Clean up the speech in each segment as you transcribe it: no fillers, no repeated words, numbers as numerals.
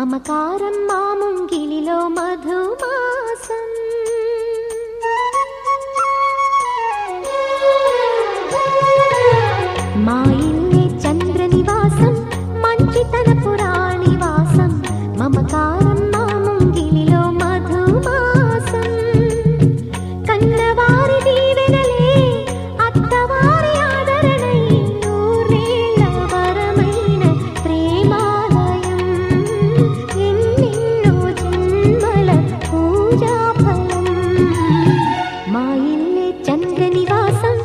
మమకారం మాముంగిలిలో మధుమాసం మా ఇల్లే చంద్రనివాసం మంచితన పురాణివాసం మమకారం మాముంగిలిలో మధుమాసం కన్నవారి దీవెనలే అత్తవారి ఆదరణై నూరేళ్ల వరమైన ప్రేమాలయం ఎన్నెన్నో జన్మల పూజాఫలం మా ఇల్లే చంద్రనివాసం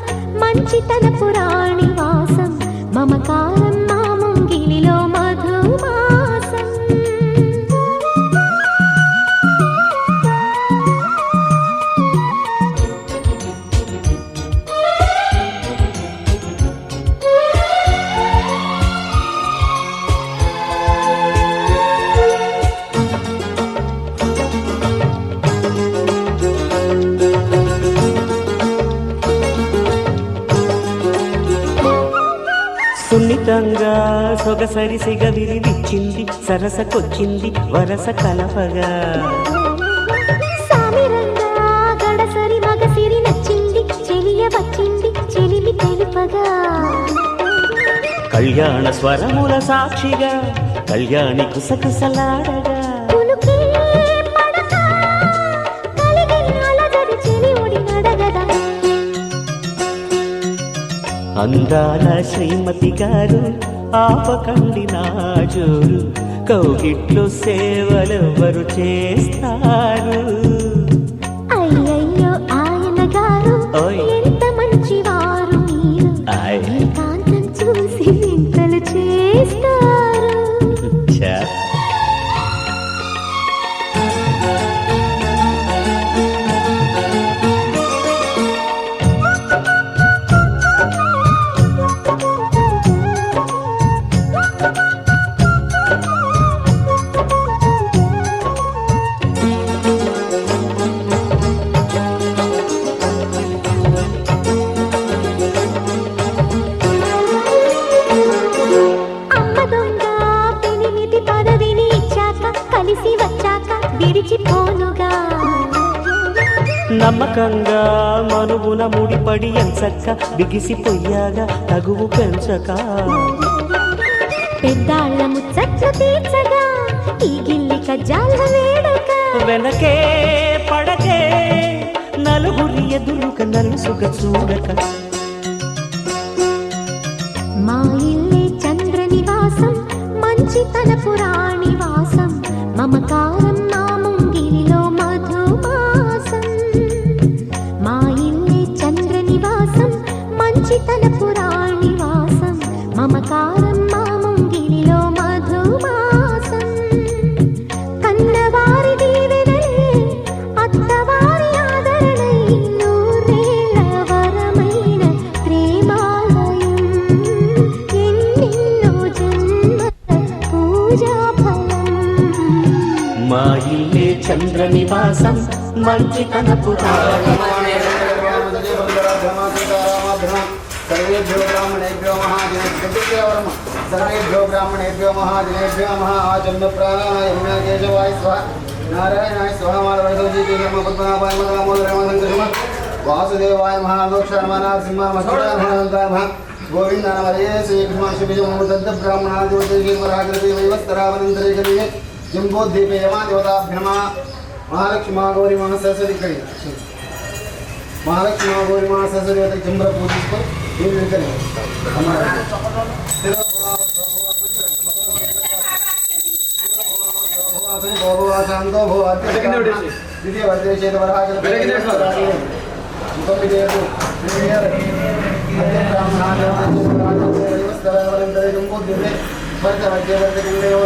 మంచితన పురాణివాసం మమకారం మాముంగిలిలో మధుమాసం సున్నితంగా సొగసరి సిగవిరి విచ్చింది సరసకొచ్చింది వరస కలపగా సామిరంగా గడసరి మగసిరి నచ్చింది చెలియ వచ్చింది చెలిమి తెలుపగా కళ్యాణ స్వరముల సాక్షిగా కళ్యాణి కుసకుసలాడగా కులుకే పడక కలిగిన అలజడి చెలి ఒడి నడగదా అందాల శ్రీమతి గారు ఆపకండి నా జోరు కౌగిట్లో సేవలెవ్వరు చేస్తారు అయ్యయ్యో ఆయన గారు ఓయ్. ఎంత మంచివారు మీరు ఆయ్. ఏకాంతం చూసి వింతలు చేస్తారు ఛా. అమ్మ దొంగ పెనిమిటి పదవిని ఇచ్చాక కలిసి వచ్చాక విడిచిపోనుగా నమ్మకంగా మనువున ముడిపడి ఎంచక్క బిగిసిపోయాగా తగువు పెంచక పెద్దాళ్ళ ముచ్చట్లు తీర్చగా ఈ గిల్లి కజ్జాల వేడక వెనకే పడకే నలుగురి ఎదురుక నలుసుక చూడక మా ఇల్లే చంద్రనివాసం మంచితన పురాణివాసం మమకారం మాముంగిలిలో మధుమాసం మా ఇల్లే చంద్రనివాసం మంచితన పురాణివాసం మమకారం మాముంగిలిలో మధుమాసం కన్నవారి దీవెనలే అత్తవారి ఆదరణై నూరేళ్ల వరమైన ప్రేమాలయం ఎన్నెన్నో జన్మల పూజాఫలం మా ఇల్లే చంద్ర నివాసం మంచితన పురాణి सर्वेभ्यो ब्राह्मणेभ्यो महाजनेभ्यो सर्वेभ्यो ब्राह्मणेभ्यो महाजनेभ्यो महाजन्म प्राणाय केशवाय स्वाहा नारायणाय स्वाहा मालवर्धोजी के नमः पद्मनाभाय नमः मोदरामसंकर्षम वासुदेवाय महालोक्षणमानाथ सिंहामस्करानंदाय महा गोविंद नमः श्री कृष्ण शुभजम मुदद्द ब्राह्मणादिवतेषु वराग्रते वैवस्तरावनन्तरे कलिये जम्बोद्दीपे यमादेवताभ्यमा महालक्ष्मी गौरी सरस्वती करी महालक्ष्मी गौरी सरस्वती जम्बर पूजिस्को शांतो द्वितीय वर्षे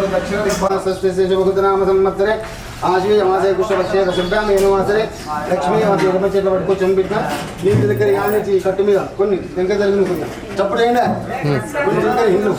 दक्षिण दिग्भाषनाम संवत्सरे आश्वी मासे कृष्णपक्षे शुभ्राम मासरे लक्ष्मी मासे చెట్ల పట్టుకో చంపిట్న మీ దగ్గర యానిచి కట్టు మీద కొన్ని వెంక జరిగిన కొన్ని చప్పుడు ఏండా కొన్ని దగ్గర ఇల్లు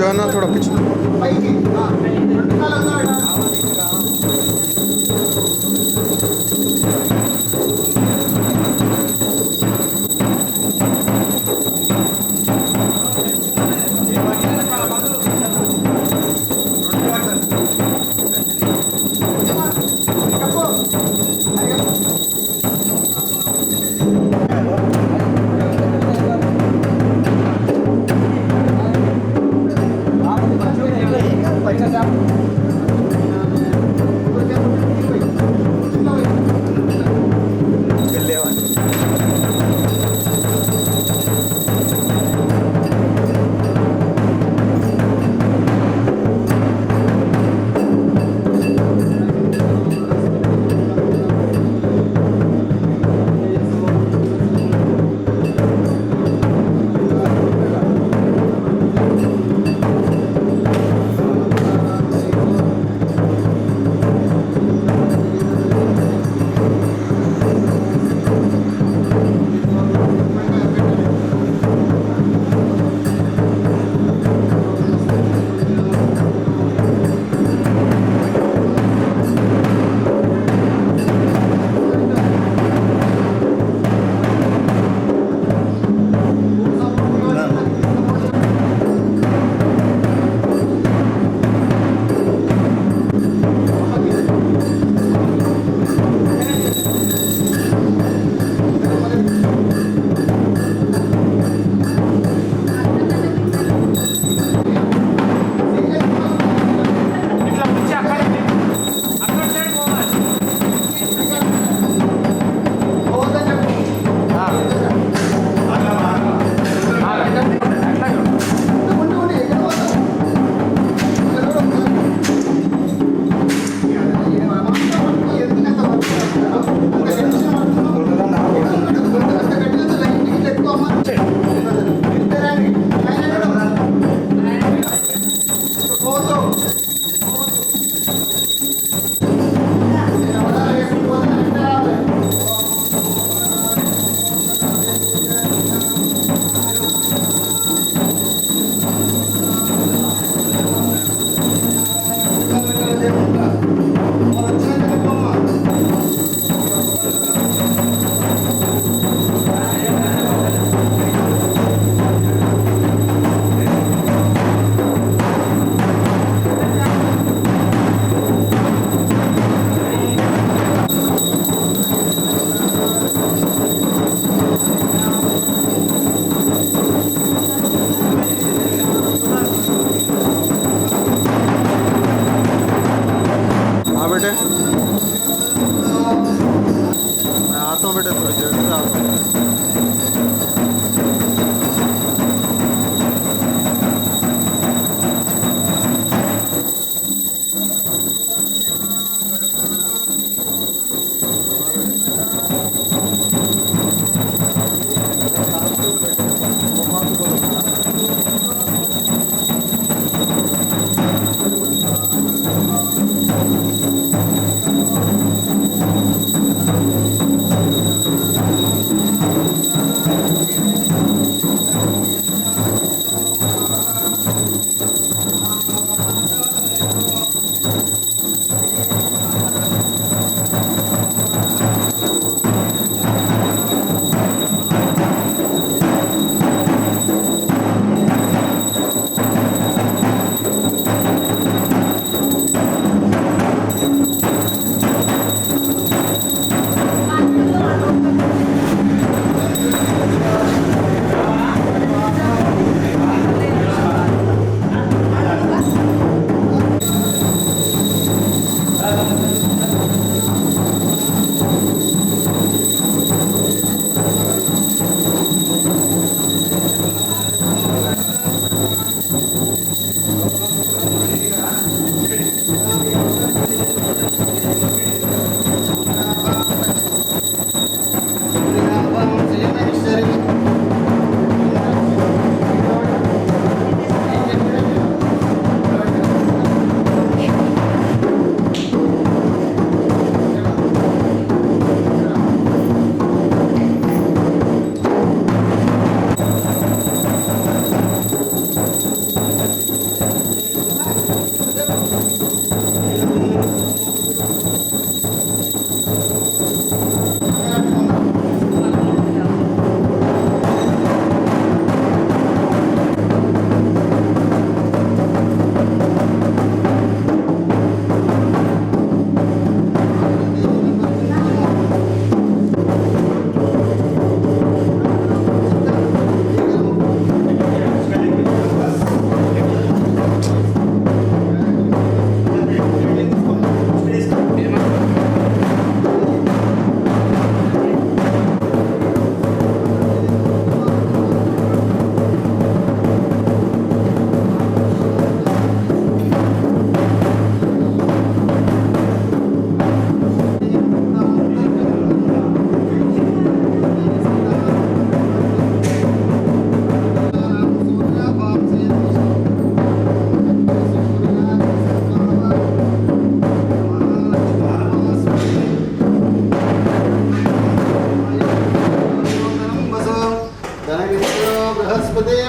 जगन्नाथ थोड़ा पीछे పైకి రెండు కాళ్ళు వస్తాడు बेटे मैं आता हूँ बेटे थोड़ी देर से आता हूँ।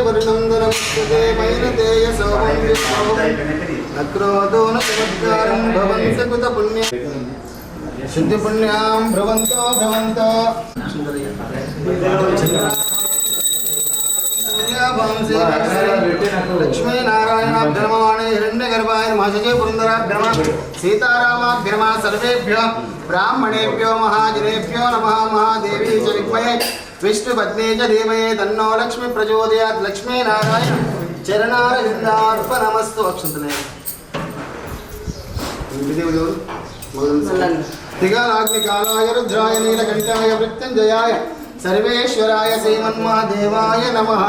వరుణందనముస్తే మైనతే యశోవం నక్రోధో నమస్కారం భవంత కృత పుణ్య శుద్ధి పుణ్యాం భ్రవంతో భ్రవంతో లక్ష్మీనారాయణాభ్యర్మాణే హిరణ్యగర్భాయ మహజే పురందరాభ్యర్మ సీతారామాభ్యర్మ సర్వేభ్యో బ్రాహ్మణేభ్యో మహాజనేభ్యో నమః మహాదేవీ చ విద్మహే విష్ణుపత్నే చ ధీమహి తన్నో లక్ష్మీ ప్రచోదయాత్. లక్ష్మీనారాయణ చరణారవిందార్పణమస్తు. అక్షంతలే దిగాగ్నికాలాయ రుద్రాయ నీలకంఠాయ మృత్యుంజయాయ సర్వేశ్వరాయ శ్రీమన్మహాదేవాయ నమః.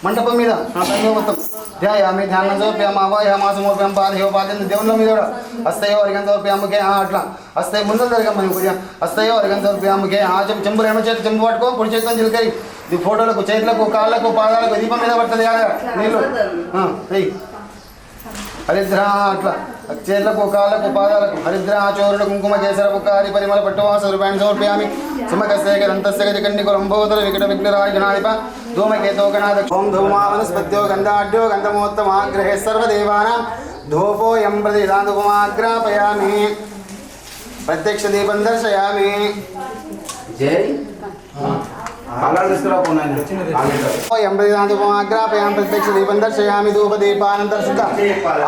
మండపం మీద మొత్తం ధ్యాయామి ధ్యానం సమర్ప్యామ అవాయామా సమర్ప్యాం పాదయో పాదం దేవుళ్ళ మీద కూడా హస్తయో అరిగం సమర్ప్యాముకే అట్లా హస్తయ ముందు జరగమ్మని పూజ హస్తయో అరిగం సమర్ప్యాముకే చెంబు ఎడమ చేతి చెంబు పట్టుకో పొడి చేతితో చిలకరి ఇది ఫోటోలకు చేతులకు కాళ్ళకు పాదాలకు దీపం మీద పడుతుంది నీళ్ళు హరిద్ర అట్లా చేతులకు కాళ్ళకు పాదాలకు హరిద్ర చోరుడు కుంకుమ కేసర పుకారి పరిమళ పట్టువాస రూపాయలు సమర్పయామి సుమకస్య దంతస్య గజకన్నికు రంభోదర వికట విఘ్నరాయ గణాధిప ధూమకేతో గణాధ ఓం ధూమా వనస్పత్యో గంధాఢ్యో గంధమోత్తమాగ్రహే సర్వదేవానాం ధూపోయం ప్రతి దానుపమాగ్రాపయామి ప్రత్యక్ష దీపం దర్శయామి. జై ఎంబ్రదానుపమాగ్రాపయామి ప్రత్యక్ష దీపం దర్శయామి ధూపదీపానంతర శుద్ధ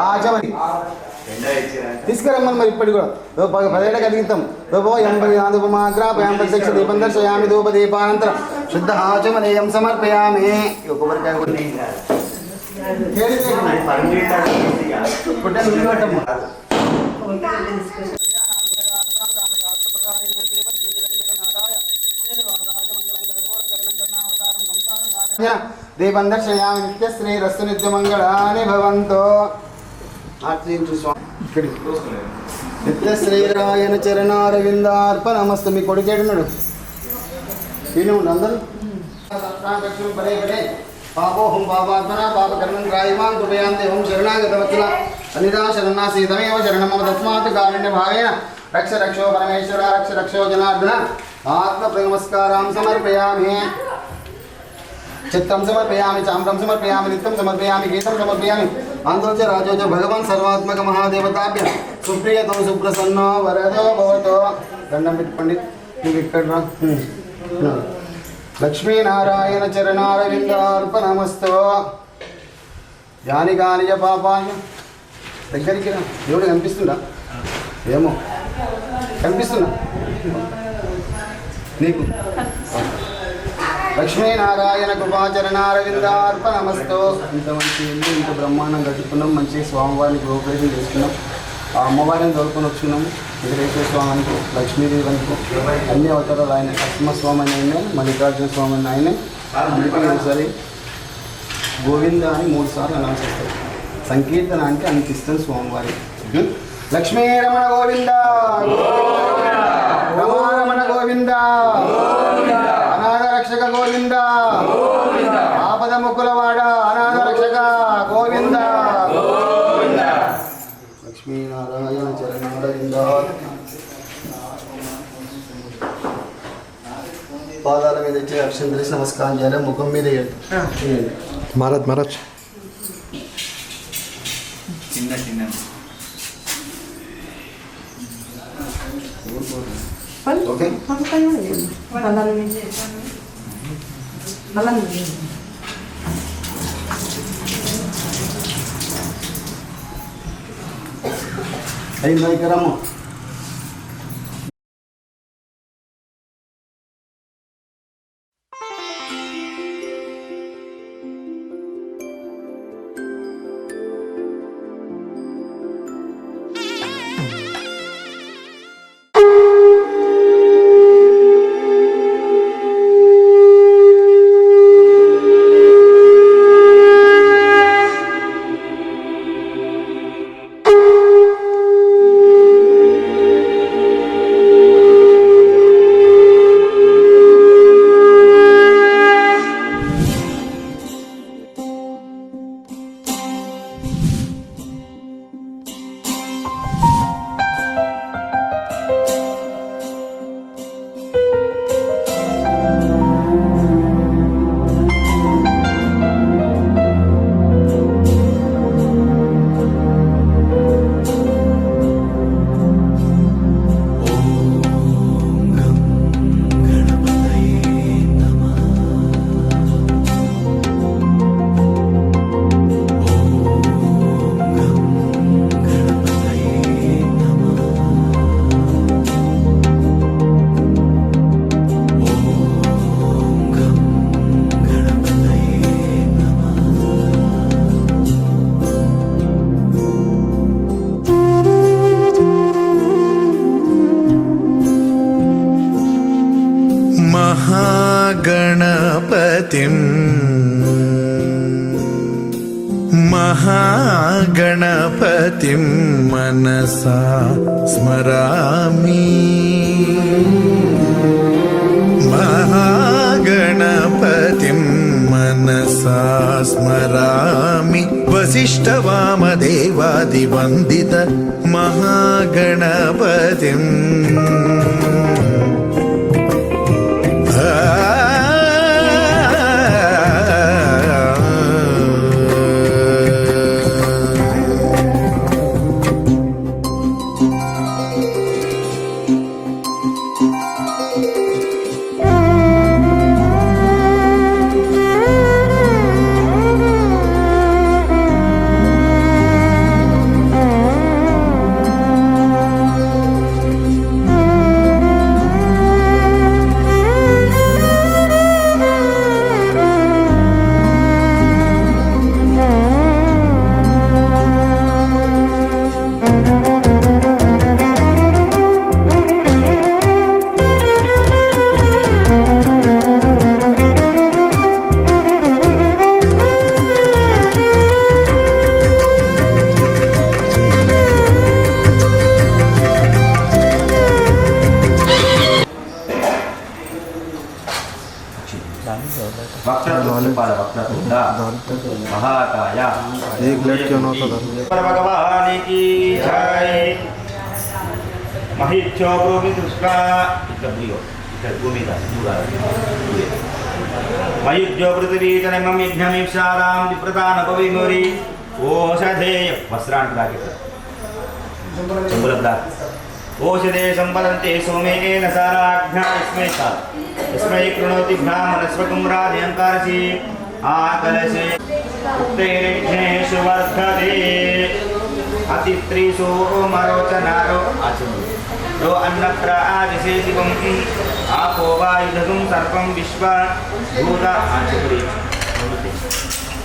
ఆచమని తీసుకురమ్మని మరి ఇప్పటికి కూడా 10 ఏళ్ళకి అడిగితాం. లోపో ఎంబ్రదానుపమాగ్రాపయామి ప్రత్యక్ష దీపం దర్శయామి ధూపదీపానంతర శుద్ధ ఆచమనేయం సమర్పయామి. కొబ్బరికాయ దీపం దర్శయామి. నిత్యశ్రీ రస్తు నిత్యమంగళాని భవంతో. నిత్యశ్రీరాయణ చరణారవిందార్పణమస్తు. మీ కొడుకేడున్నాడు తినుండు అందరూ. పడే పడే పాపోహం పాపాత్మన పాపకర్మం రాయమాం కృపయాంతే ఓం శరణాగతవత్సల అనిరా శరణాసీతమేవ శరణం మమ తస్మాత్ కారుణ్య భావేన రక్ష రక్షో పరమేశ్వర రక్ష రక్షో జనార్దన. ఆత్మనమస్కారం సమర్పయామి. చిత్తం సమర్పయామి చామ్రం సమర్పయామి నిత్యం సమర్పయామి గీతం సమర్పయామి. ఆందోళన రాజోజ భగవాన్ సర్వాత్మక మహాదేవతాభ్య సుప్రియతో సుప్రసన్నో వరదో భవతో. దండం పెట్టుకోండి. నువ్వు ఇక్కడ రా. లక్ష్మీనారాయణ చరణారవిందార్పణమస్తు. యాని కానియ పాపాన్ని దగ్గరికి రా. దేవుడు కనిపిస్తుందా? ఏమో కనిపిస్తున్నా నీకు. లక్ష్మీనారాయణ కృపాచరణారవిందార్పణమస్తు. ఇంత మంచి ఇల్లు ఇంత బ్రహ్మాండం కట్టుకున్నాం. మంచి స్వామివారిని గృహప్రవేశం చేసుకున్నాం. ఆ అమ్మవారిని దొరుకుని వచ్చున్నాం. వెంకటేశ్వర స్వామికి లక్ష్మీదేవికి అన్ని అవతారాలు ఆయన. నరసింహస్వామి అని ఆయనే, మల్లికార్జున స్వామి అని ఆయనే. ఒకసారి గోవింద అని 3 సార్లు అనౌన్స్ చేస్తారు. సంకీర్తన అంటే అంత ఇష్టం స్వామివారి. లక్ష్మీ రమణ గోవింద, రమణ గోవింద, అనాథ రక్షక గోవింద, ఆపద ముక్కులవాడ అనాథ రక్షక గోవింద. లక్ష్మీనారాయణ చరణారవింద. పాదాల మీద ఇచ్చే అక్షరం తెలిసి నమస్కారం చేయాలి. ముఖం మీద మహారాజ్ చిన్న చిన్న ఓకే. అయిందా ఇక్కడ రమ్మ. महागणपतिं मनसा स्मरामि महागणपतिं मनसा स्मरामि वसिष्ठवामदेवादिवन्दित महागणपतिम् महाकाया एक प्लेट क्यों होता था भगवान की जय महिष्यो भूमि दुष्का महिष्यो पृथ्वी जनमं यज्ञमीक्षारां विप्रतानपविमुरी ओषधे वस्त्रान् प्रागित संबलदार ओषधे संबलन्ते सोमेन साराघ्ना स्मै कृणोति ब्राह्मणस्वकं राजयङ्कारसि आकलसे उत्तैरेघ्नेषु वर्धते अतित्रिषु मरोचनारो रो अन्नप्रादिशे शिवम् आपो वायुधगुं सर्पं विश्वा भूता आचुरी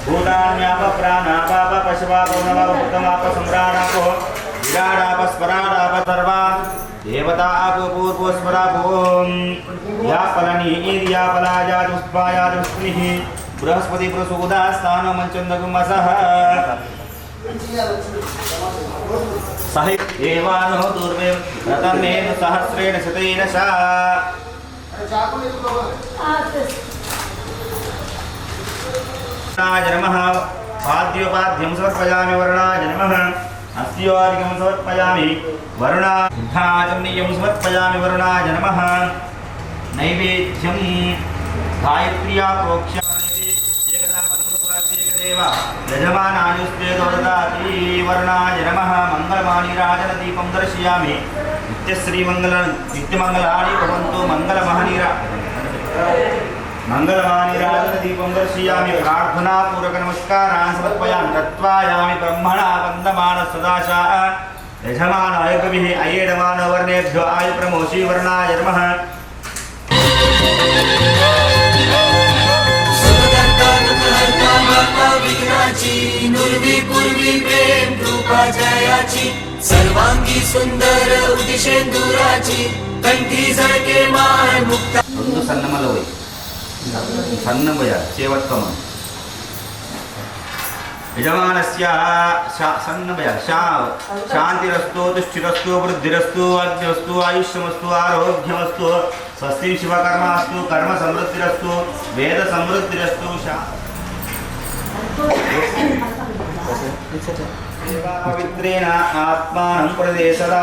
भूतान्याप प्राणापाप पशवापो नवाप भूतमाप सम्राणापो विराडाप स्मराडाप सर्वा देवतापो पूर्वो स्मरापो यापलनीर्यापलाजादुष्पायादुष्णिः बृहस्पति प्रसूदास्तानो मंचन्दगुमसः सह एवानो दूर्वे रतमेन सहस्रेण शतेन सा नमः पाद्योपाद्यं समर्पयामि वरुणाय नमः अस्त्योर्घ्यं समर्पयामि वरुणाजम्नियं समर्पयामि वरुणाय नमः नैवेद्यं गायत्र्या प्रोक्ष्यामि एकदा ब्रह्मस्वार्थिकदेव यजमानायुस्ते ददाति वरुणाय नमः मङ्गलमानिराजनदीपं दर्शयामि नित्यमङ्गलानि भवन्तु मंगलमानिराजनदीपं दर्शयामि प्रार्थनापूर्वक नमस्कारान् समर्पयामि तत्त्वायामि ब्रह्मणा वन्दमानः सदाशा यजमानाय कविः अयेडमानो वर्णेभ्यो आयुप्रमोषी वर्णाय नमः। सर्वांगी सुंदर उदिशेंदुराची कंठी झळके माळ मुक्ता రెండు సన్నమల పోయి సన్నమయ చేవత్కమ యజమానస్య సన్నమయ శాంతిరస్తు తుష్టిరస్తు వృద్ధిరస్తు అగ్నిరస్తు ఆయుష్యమస్తు ఆరోగ్యమస్తు స్వస్తి శివకర్మాస్తు కర్మ సమృద్ధిరస్తు వేద సమృద్ధిరస్తు పవిత్రేణ ఆత్మానం ప్రదేశదా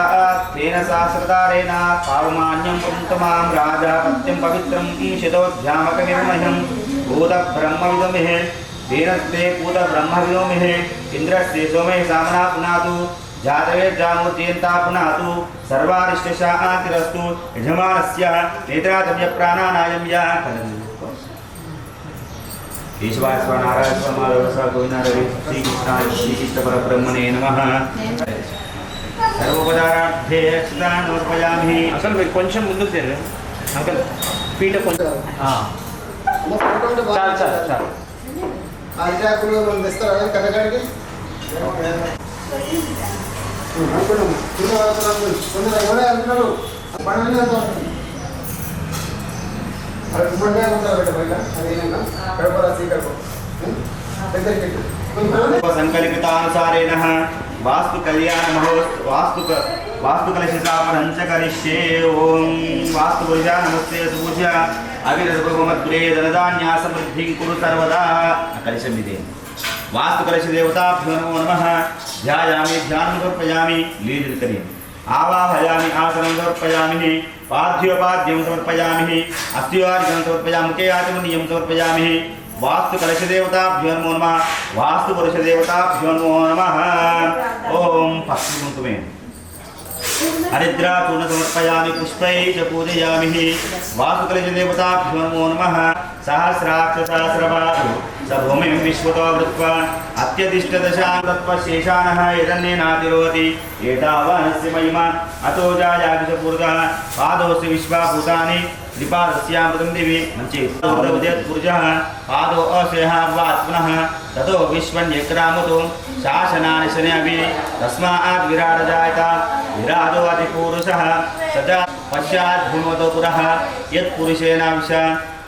తేన శాస్త్రధారేణ పావమాన్యం పుంతమాం రాజాపత్యం పవిత్రం ఈశతోధ్యామక నిర్మహ్యం భూత బ్రహ్మవిదమిహే తేనస్తే పూత బ్రహ్మవిదోమిహే ఇంద్రస్తే సోమే సామనా పునాతు జాతవే జామూర్తియంతా పునాతు సర్వారిష్టశాంతిరస్తు యజమానస్య నేత్రాతమ్య ప్రాణానాయం యా ఈశ్వర స్వ నారాయణ స్వ మాధవ స్వ గోవింద రవి శ్రీకృష్ణాయ శ్రీకృష్ణ పరబ్రహ్మణే నమః సర్వపదార్థే సమర్పయామి అసలు మీరు కొంచెం ముందుకు తెరు అంకల్ పీట కొంచెం చాలు చాలు చాలు అరిటాకులు మనం తెస్తారా కథగాడికి అనుకున్నాడు పని సంకల్పితానుసారేణ వాస్తు కళ్యాణ వాస్తు కలశస్థాపనం చ కరిష్యే. ఓం వాస్తు పురుషా నమస్తే పూజ అవిరసమద్గురే ధనధాన్య సమృద్ధిం కురు సర్వదా. కలశం ఇదే వాస్తు కలశ దేవతాభ్యో నమో నమః. ధ్యాయామి ధ్యానం సమర్పయామి లీలిల్ కరియం ఆవాహయామి ఆసనం సమర్పయామి పాద్యోపాద్యం సమర్పయామి అస్త్యోర్ఘ్యం సమర్పయామి ముఖే ఆచమనీయం సమర్పయామి. వాస్తు కలశ దేవతాభ్యో నమో నమః. వాస్తు పురుష దేవతాభ్యో నమో నమః. ఓం పశ్చిమ కుంకుమే హరిద్రాచూర్ణ సమర్పయామి పుష్పై చ పూజయామి. వాస్తు కలశ దేవతాభ్యో నమో నమః. సహస్రాక్ష సహస్రపాదు స భూమిం విశ్వతో వృత్వా అత్యదిష్టదశాంతత్వశేషానః యదన్నేనాతిరోతి ఏతావానస్య మహిమా అతో జాయాభిష పూర్వః పాదోస్య విశ్వాభూతాని త్రిపాదస్యామృతం దివి మంచి ఉదయత్పురుషः పాదో అసేహార్వాత్మనః తతో విశ్వన్యక్రామతో శాసనాని శనభి తస్మాత్ విరాడజాయత విరాజో అతిపూరుషः సదా పశ్చాద్భూమతో పురః యత్పురుషేణ విశ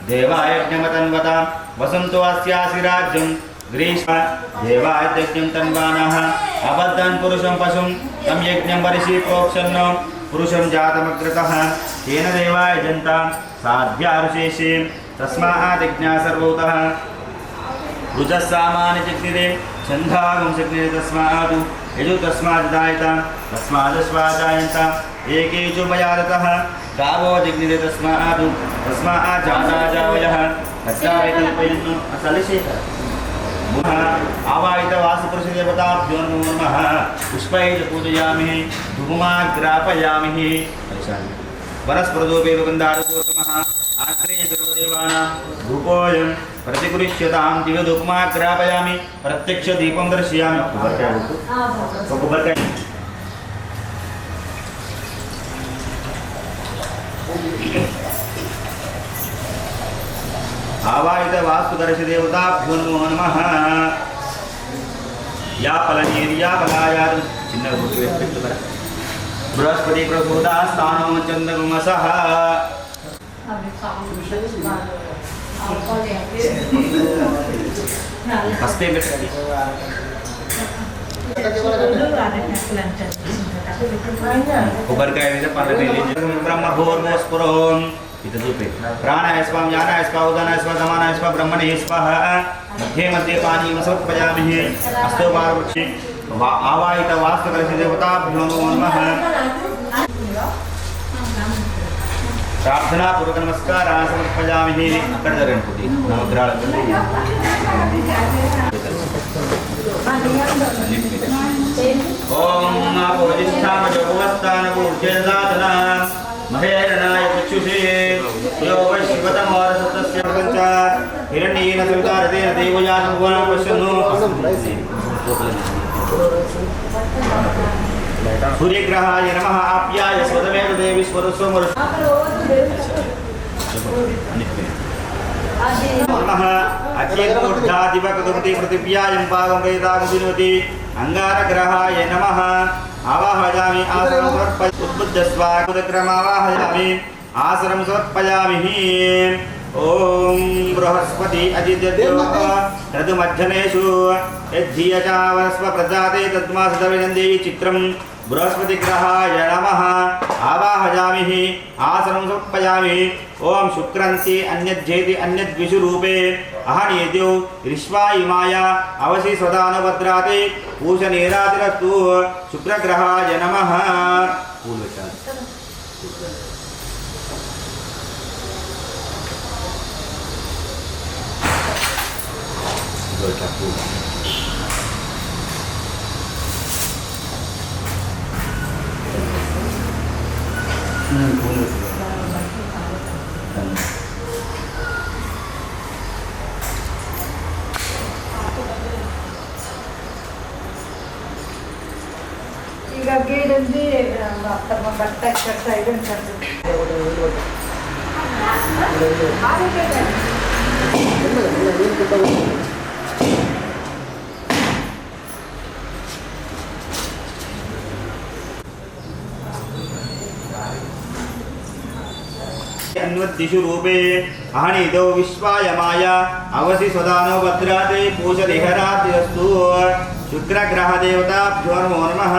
దేవాయజ్ఞమతన్వత వసంతో అస్యాసి రాజ్యం గ్రీష్మ దేవాయజ్ఞం తన్వానః అబద్ధన్ పురుషం పశుం తం యజ్ఞం పరిషి ప్రోక్షన్నో పురుషం జాతమగ్రతః తేన దేవాయజంత సాధ్యారుశేషే తస్మాదిజ్ఞా సర్వౌతః రుజస్సామాని జగ్నిదే ఛందాగం శగ్నిదే తస్మాదు యజు తస్మాదాయత తస్మాదశ్వాజాయంత ఏకేచు మయారతః గావో జగ్నిదే తస్మాదు తస్మాజాతాజావయః తస్యాయకల్పయన్ను అసలిశేఖ ఆవాహిత వాసుపురుష దేవతాభ్యో నమో నమః. పుష్పై చ పూజయామి ధూమాగ్రాపయామి. వనస్పృతోపేరుగంధారుకోతమః ఆగ్రే సర్వదేవానాం రూపోయం ప్రతిగృహ్యతాం దివ్యధూపమాగ్రాపయామి. ప్రత్యక్ష దీపం దర్శయామి. కొబ్బరికాయ ఆవాహిత వాస్తు దర్శ దేవతాభ్యో నమో నమః. యా ఫలనీర్యా ఫలాయాదు చిన్న గుర్తు వేసి పెట్టుకోరా. బృహస్పతి ప్రసూదా స్థానం చంద్రమసః. హస్తే పెట్టండి. కొబ్బరికాయ మీద పండుగ బ్రహ్మభూర్వస్పురం इधर पे प्राणाय स्वाम ज्ञानाय स्वा उदानाय स्वा समानाय स्वा ब्रह्मणे स्वाहा. मध्ये मध्ये पानी समर्पयामि. अस्तो पार्वक्षे आवाहित वास्तु कलश देवताभ्यो नमो नमः. प्रार्थना पूर्वक नमस्कार समर्पयामि. अక్కడ జరగండి నవగ్రహాల ఓం ఆపోజిష్ఠామ జగవస్తాన పూజ్యదాతన మహేరణాయ పుచ్చుషే యో వైశ్వతమోరసతస్య పంచ హిరణ్యేన సంకారతేన దేవయానుగుణ పశ్యను. सूर्यग्रहाय नमः आप्याय स्वतमेव देवी स्वरसोमर नमः अच्युतादिवकदुमति पृथिव्यायं पावं वेदामुदिनोति अंगारग्रहाय नमः आवाहयामि आसनं समर्पयामि उद्बुद्धस्वागतक्रमावाहयामि आसनं समर्पयामि ओम बृहस्पति अजिद्योः ऋतुमध्यनेषु यद्धीयजा वनस्व प्रजाते तद्मासदविनन्देवी चित्रं बृहस्पति ग्रहाय नमः आवाहयामि आसनं समर्पयामि ओम शुक्रन्ति अन्यज्जेति अन्यद्विषुरूपे अहनेद्यो ऋष्वायुमाय अवसि स्वदानभद्राते पूषनेरातिरस्तु शुक्रग्रहाय नमः ಈಗ ಗೇಡಲ್ಲಿ ತಮ್ಮ ಬಟ್ಟೆ ಕಟ್ಟ ಇದನ್ನು अन्वद्दिषु रूपे अहनिदो विश्वायमाय अवसि स्वदानो भद्राते पूषनिहरातिरस्तु शुक्रग्रहदेवताभ्यो नमो नमः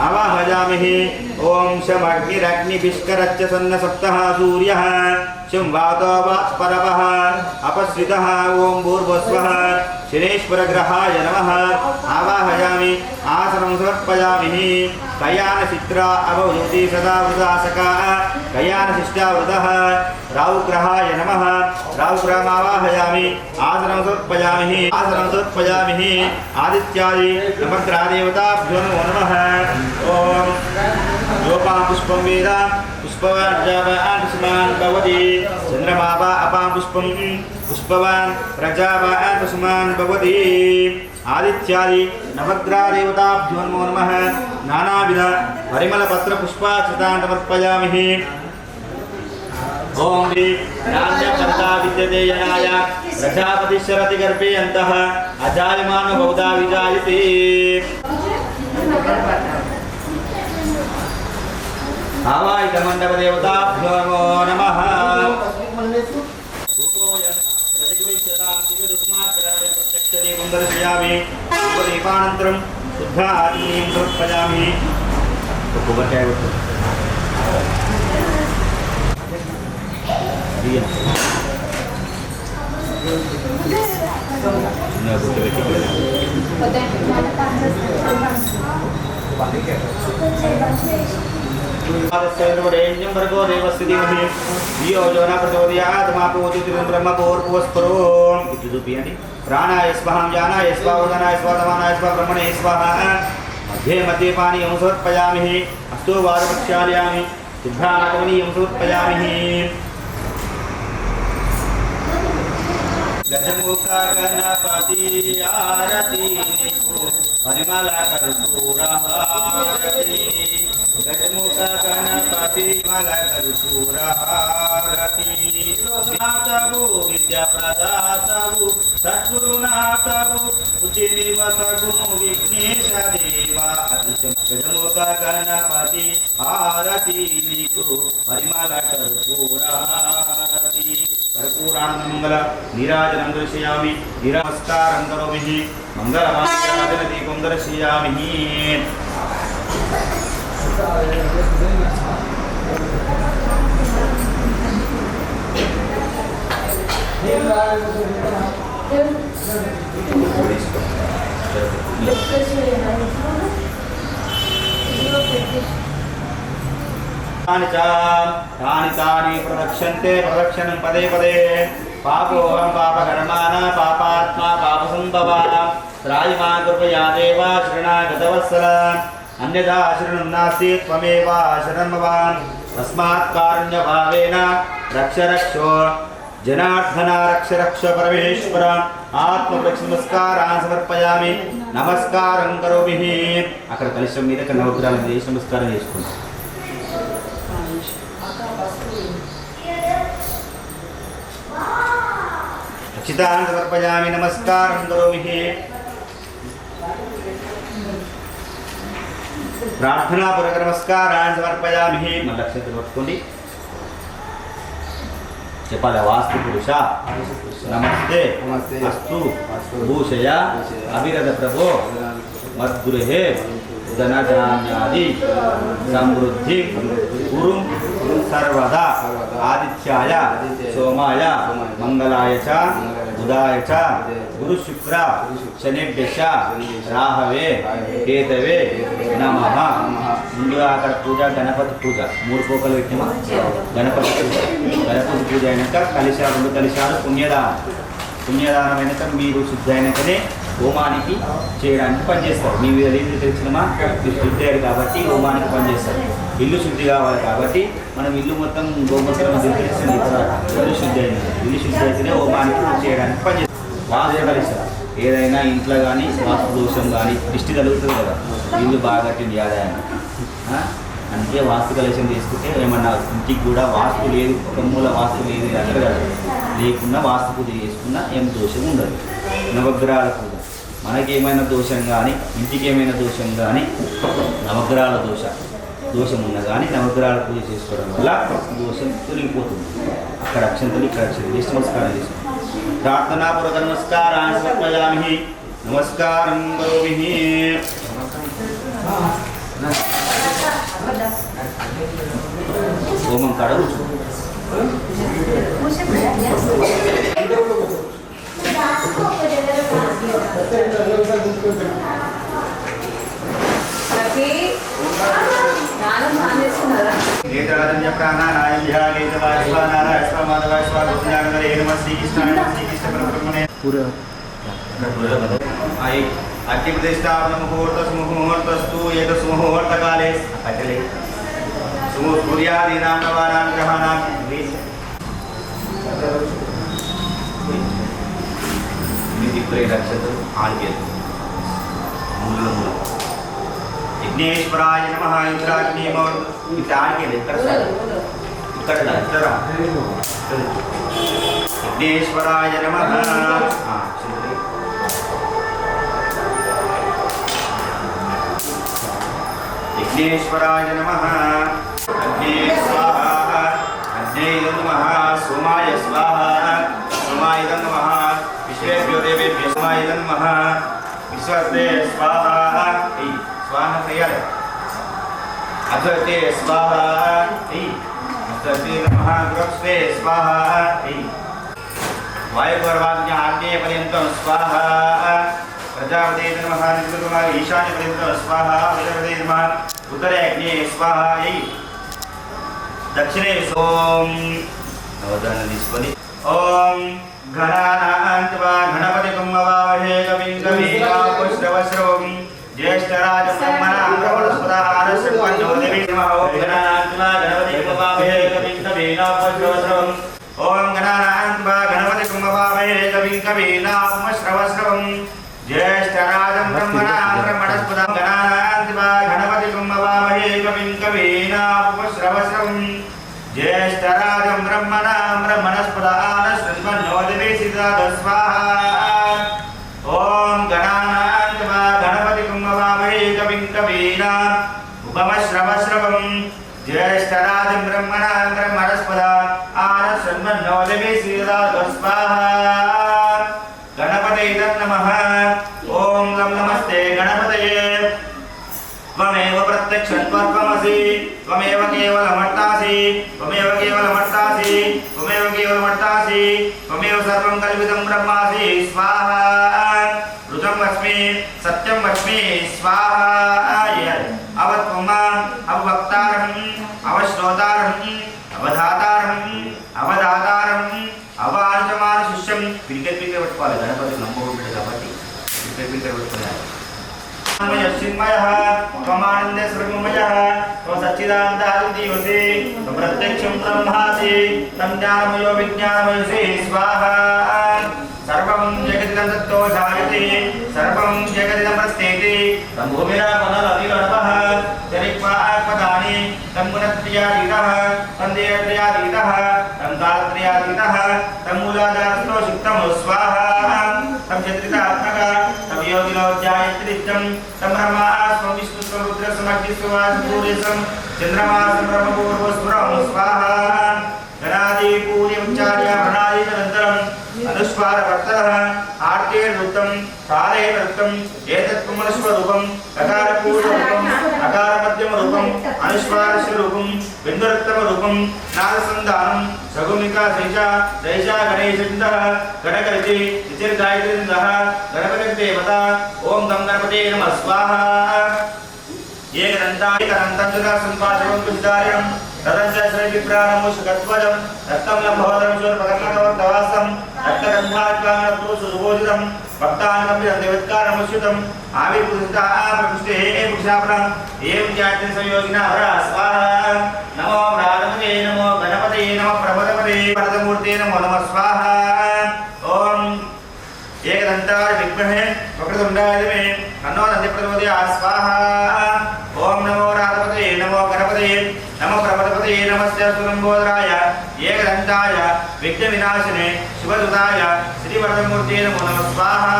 आवाहयामि ओम शमग्निरग्निभिष्करच्च सन्नसप्तः सूर्यः शं वातो वात्परवः अपस्वितः ओम भूर्भुवस्वः शनेश्वरग्रहाय नमः आवाहयामि आसनं समर्पयामि कयानचित्रा अवधूति सदा वृदासका कयानशिष्टावृतः राहुग्रहाय नमः राहुग्रहमावाहयामि आसनं समर्पयामि आदित्यादि नवग्रहदेवताभ्यो नमो नमः ओम योपां पुष्पं वेद पुष्पवान् प्रजावान् पुष्पवान् भवति चन्द्रमा वा अपां पुष्पं पुष्पवान् प्रजावान् पुष्पवान् भवति आदित्यादि नवग्रहदेवताभ्यो नमो नमः नानाविध परिमलपत्र पुष्पाक्षतान् समर्पयामि ओम नान्यपन्था विद्यते यनाय प्रजापतिश्चरति गर्भे अन्तः अजायमानो बहुधा विजायते आवाहितमण्डपदेवताभ्यो नमो नमः दर्शयामि दीपानन्तरं शुद्ध आत्मीयं समर्पयामि रेण्यं भर्गो देवस्य धीमहि धियो यो न प्रचोदयात् मा पूजितं ब्रह्म पूर्वस्परो इति दुपियति प्राणाय स्वाहा ज्ञानाय स्वाहा उदनाय स्वाहा समानाय स्वाहा ब्रह्मणे स्वाहा मध्ये मध्ये पानीयं समर्पयामि अस्तु वारपक्षालयामि शुद्धात्मनीयं समर्पयामि गजमुखा गणपति आरती परिमला कर्पूरहारति गजमुखा गणपति परिमला कर्पूरहारति नाथवु विद्याप्रदातवु सद्गुरुनाथवु बुद्धिनिवसगु विघ्नेश देवा गजमुखा गणपति आरती नीकु परिमला कर्पूरहारति कर्पूरानंदमंगल नीराजनं दर्शयामि नमस्कारं करोमि मंगलवाद्यराजन दीपं दर्शयामि तानि प्रदक्षन्ते प्रदक्षिणं पदे पदे पापोऽहं पापकर्माणा पापात्मा पापसम्भवा त्रायिमा कृपया देव शरणागतवत्सल अन्यथा शरणं नास्ति त्वमेव शरणं भवान् तस्मात् कारुण्यभावेन रक्ष रक्षो जनार्दन रक्ष रक्ष परमेश्वर आत्मप्रक्षनमस्कारान् समर्पयामि नमस्कारं करोमि అక్కడ కలుషం మీద ఇక్కడ నవగ్రహాలను చేసి నమస్కారం చేసుకుంటాం. అక్షితాన్ సమర్పయామి, నమస్కారం కరోమి. ప్రార్థనాపూర్వక నమస్కారాన్ని సమర్పయామి. మళ్ళీ అక్షంతలు పట్టుకోండి. చెప్పాలి. వాస్తు పురుష నమస్తే అస్తు భూషయ అవిరథ ప్రభో మద్గృహే ధనధాన్యాది సమృద్ధి గురు సర్వదా ఆదిత్యాయ సోమాయ మంగళాయ చ బుధాయ చ గురు శుక్ర శనిభ్యశ రాహవే కేతవే నమః. ముందుగా అక్కడ పూజ, గణపతి పూజ 3 పోకలు పెట్టిమా. గణపతి పూజ అయినాక కలిశాలు 2 కలిశాలు పుణ్యదానం అయినాక మీరు శుద్ధి అయినాకనే హోమానికి చేయడానికి పనిచేస్తారు. మీ రీతి తెలిసినమా మీరు శుద్ధి అయ్యారు కాబట్టి హోమానికి పనిచేస్తారు. ఇల్లు శుద్ధి కావాలి కాబట్టి మనం ఇల్లు మొత్తం గోమూత్రం తెలిసిన ఇల్లు శుద్ధి అయినది. ఇల్లు శుద్ధి అయితేనే హోమానికి చేయడానికి పనిచేస్తారు. వాస్తు కలిశారు ఏదైనా ఇంట్లో కానీ వాస్తు దోషం కానీ దిష్టి కలుగుతుంది కదా. ఇల్లు బాగా కట్టింది ఆదాయాన్ని. అందుకే వాస్తు కలెక్షన్ తీసుకుంటే ఏమన్నా ఇంటికి కూడా వాస్తు లేదు, ఒక మూల వాస్తు లేదు అక్కడ కాదు. లేకుండా వాస్తు పూజ చేసుకున్నా ఏం దోషం ఉండదు. నవగ్రహాల పూజ మనకి ఏమైనా దోషం కానీ ఇంటికి ఏమైనా దోషం కానీ నవగ్రహాల దోషం ఉన్నా కానీ నవగ్రహాల పూజ చేసుకోవడం వల్ల దోషం తొలగిపోతుంది. అక్కడ అక్షంతలు ఇక్కడ అక్షంతలు చేసి నమస్కారం చేసుకోండి. ప్రార్థనాపూర్వక నమస్కారాన్ని సమర్పయామి. నమస్కారం కరోమి. హోమం కడవు అగ్ని ప్రతిష్టాపన ముహూర్తస్తు ఏక సుముహూర్తకాలే కట్టలే సూర్యాదీనాం నవానాం గ్రహాణాం నక్షత్రం ఆడికేది మూల విఘ్నేశ్వరాయ నమః. ఇంద్రాగ్నిమో ఇట్లా ఆడికేది ఇక్కడ ఇక్కడ విఘ్నేశ్వరాయ నమః. విఘ్నేశ్వరాయ నమః. అగ్నే స్వాహ అగ్నే నమః. సోమాయ స్వాహ సోమాయ నమః. విశ్వేభ్యో దేవేభ్యో సోమాయ నమః. విశ్వస్తే స్వాహ స్వాహ క్రియాలే అధర్తే స్వాహ అధర్తే నమః. గృహస్థే స్వాహ వాయుగర్వాజ్ఞ ఆగ్నేయ పర్యంతం స్వాహ. ప్రజాపతే నమః. ఈశాన్య పర్యంతం స్వాహ. విదర్భే నమః. ఉత్తరే అగ్నే స్వాహ. దక్షిణే ఓం నవధాన్యం తీసుకొని ఓం గణానాన్త్వా గణపతి కుంభవామహే కవిం కవీనాపుష్రవశ్రవం జ్యేష్ఠరాజం బ్రహ్మణాం బ్రహ్మణస్పదానశ్రవణోదేవి నమః. ఓం గణానాన్త్వా గణపతి కుంభవామహే కవిం కవీనాపుష్రవశ్రవం ఓం గణానాన్త్వా గణపతి కుంభవామహే కవిం కవీనాపుష్రవశ్రవం జ్యేష్ఠరాజం బ్రహ్మణాం బ్రహ్మణస్పదాం గణానాన్త్వా గణపతి కుంభవామహే కవిం కవీనాపుష్రవశ్రవం జ్యేష్ఠరాజం బ్రహ్మణాం బ్రహ్మణస్పదానశ్రవణోదేవి స్వాహా. ఓం గణానాన్త్వా గణపతి కుంభవామహే కవిం కవీనాం ఉపమశ్రవశ్రవం జ్యేష్ఠరాజం బ్రహ్మణాం బ్రహ్మణస్పదానశ్రవణోదేవి స్వాహా. గణపతయే నమః. ఓం లం నమస్తే గణపతయే. త్వమేవ ప్రత్యక్షం త్వమసి త్వమేవ కేవలమట్టాసి త్వమేవ కేవలమట్టాసి త్వమేవ కేవలమట్టాసి త్వమేవ సర్వం కల్పితం బ్రహ్మాసి స్వాహా. ఋతం వస్మి సత్యం వస్మి స్వాహా. అవత్వం అవక్తారం అవశ్రోతారం అవధాతారం అవధాతారం అవానుజమాన శిష్యం. పిలికలు పట్టుకోవాలి. గణపతి నమ్మకం కాబట్టి పిలికలు పట్టుకోవాలి. చిన్మయః త్వమానందే సర్వమయః త్వం సచ్చిదానందాదివసి త్వం ప్రత్యక్షం బ్రహ్మాసి త్వం జ్ఞానమయో విజ్ఞానమయసి స్వాహా. सर्वं जगदिदं तत्तो जायते सर्वं जगदिदं प्रस्तेति तं भूमिरापनलविगणपः चरिक्वात्मदानि तं गुणत्रयातीतः तं देयत्रयातीतः तं कालत्रयातीतः तं मूलाधारस्थो शुक्तं स्वाहा तं चत्रितात्मकः तं योगिनोऽध्यायत्रित्यं तं ब्रह्मा स्वं विष्णुस्वं रुद्रसमग्निस्वं सूर्यसं चन्द्रमासं ब्रह्मपूर्वस्वरं स्वाहा गणादि पूर्यमुच्चार्य प्रणादितनन्तरम् अनुस्वारवर्तः आर्तेर्वृत्तं कालेर्वृत्तं एतत्पुमस्वरूपं अकारपूर्वरूपम् अकारमध्यमरूपम् अनुस्वारस्वरूपं बिन्दुरत्तमरूपं नादसन्धानं सगुमिका सैषा गणेशन्दः गणगणपति नितिर्गायत्रिन्दः गणपतिर्देवता ॐ गं गणपते नमः स्वाहा एकदन्तं तदा सम्पादकं कुशदार्यं तदञ्च श्रीविप्राणमुषगध्वजं रक्तं लम्भोदरं शूर्पकर्णकवर्तवासं रक्तगन्धात्मानपुरुषसुभोजितं भक्तानमपि देवत्कारमुच्युतम् आविर्भूषिताप्रकृष्टे पुरुषापणम् एवं ज्ञाति संयोगिना हरा स्वाहा नमो प्राणपते नमो गणपते नमो प्रभदपते वरदमूर्ते नमो नमः स्वाहा ॐ एकदन्ताय विद्महे वक्रतुण्डाय धीमहि तन्नो दन्ति प्रचोदयात् स्वाहा ॐ नमो राधपते नमो गणपते नमो प्रभदपते नमस्ते सुलम्बोदराय एकदन्ताय विघ्नविनाशिने शुभदुताय श्रीवरदमूर्ते नमो नमः स्वाहा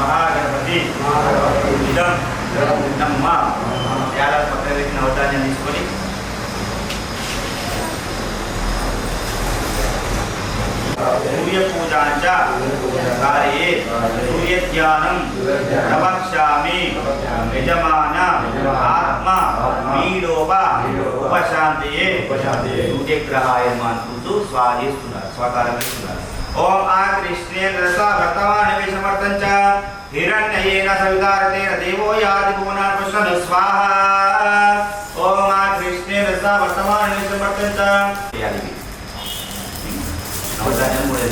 महागणपति इदं नम्म यार पत्रविघ्न नवधान्याన్ని తీసుకొని सूर्य पूजांच कार्ये सूर्य ध्यानं प्रवक्ष्यामि यजमान आत्मा मीलोप उपशांतये सूर्य ग्रहाय मानकुतु स्वादिస్తున్నారు స్వకారం ఇస్తున్నారు ओम आ कृष्णेन रसा वर्तमान विषमर्तंच हिरण्ययेन सवितारतेन देवो याति भुवनान् पश्यन् स्वाहा ओम आ कृष्णेन रसा वर्तमान विषमर्तंच यादि नवधान्याలు मूळे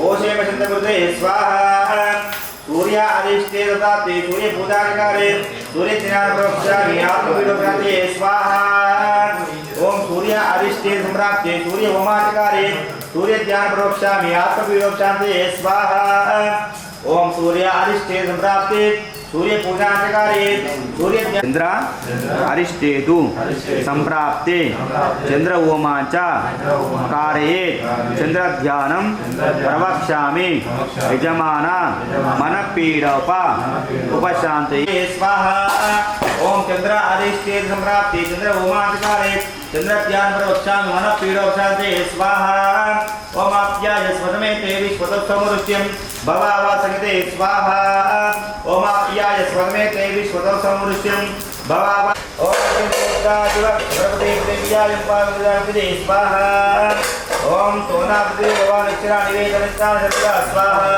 ओशे पशन्तकृते स्वाहा सूर्य अधिष्ठे दत्ते सूर्य पूजाकारे सूर्य ज्ञान प्रोक्षामि आत्मविलोकनाते स्वाहा ओम सूर्य अधिष्ठे सम्राप्ते सूर्य होमाचकारे सूर्य ज्ञान प्रोक्षामि आत्मविलोकनाते स्वाहा ओम सूर्य अधिष्ठे सम्राप्ते सूर्य पूजाचकारे सूर्य चंद्र अरिष्टेतु संप्राप्ते चंद्र होमाच कार्ये चंद्र ध्यानं प्रवक्ष्यामि यजमान मनपीडोप उपशांतये स्वाहा ओम चंद्र अरिष्टे संप्राप्ते चंद्र होमाच कार्ये चंद्र ध्यान प्रवक्ष्यामि मनपीडोपशांतये स्वाहा ओम आप्याय स्वतमेते विश्वतोत्सवमुच्यं भवावासंगते स्वाहा ओम आप्याय स्वतमेते विश्वतोत्सवमुच्यं भवावा ओम देवतादिव प्रभुते देव्याय पावनाय स्वाहा ओम सोनापति भगवान अक्षरा निवेदनस्था सर्वदा स्वाहा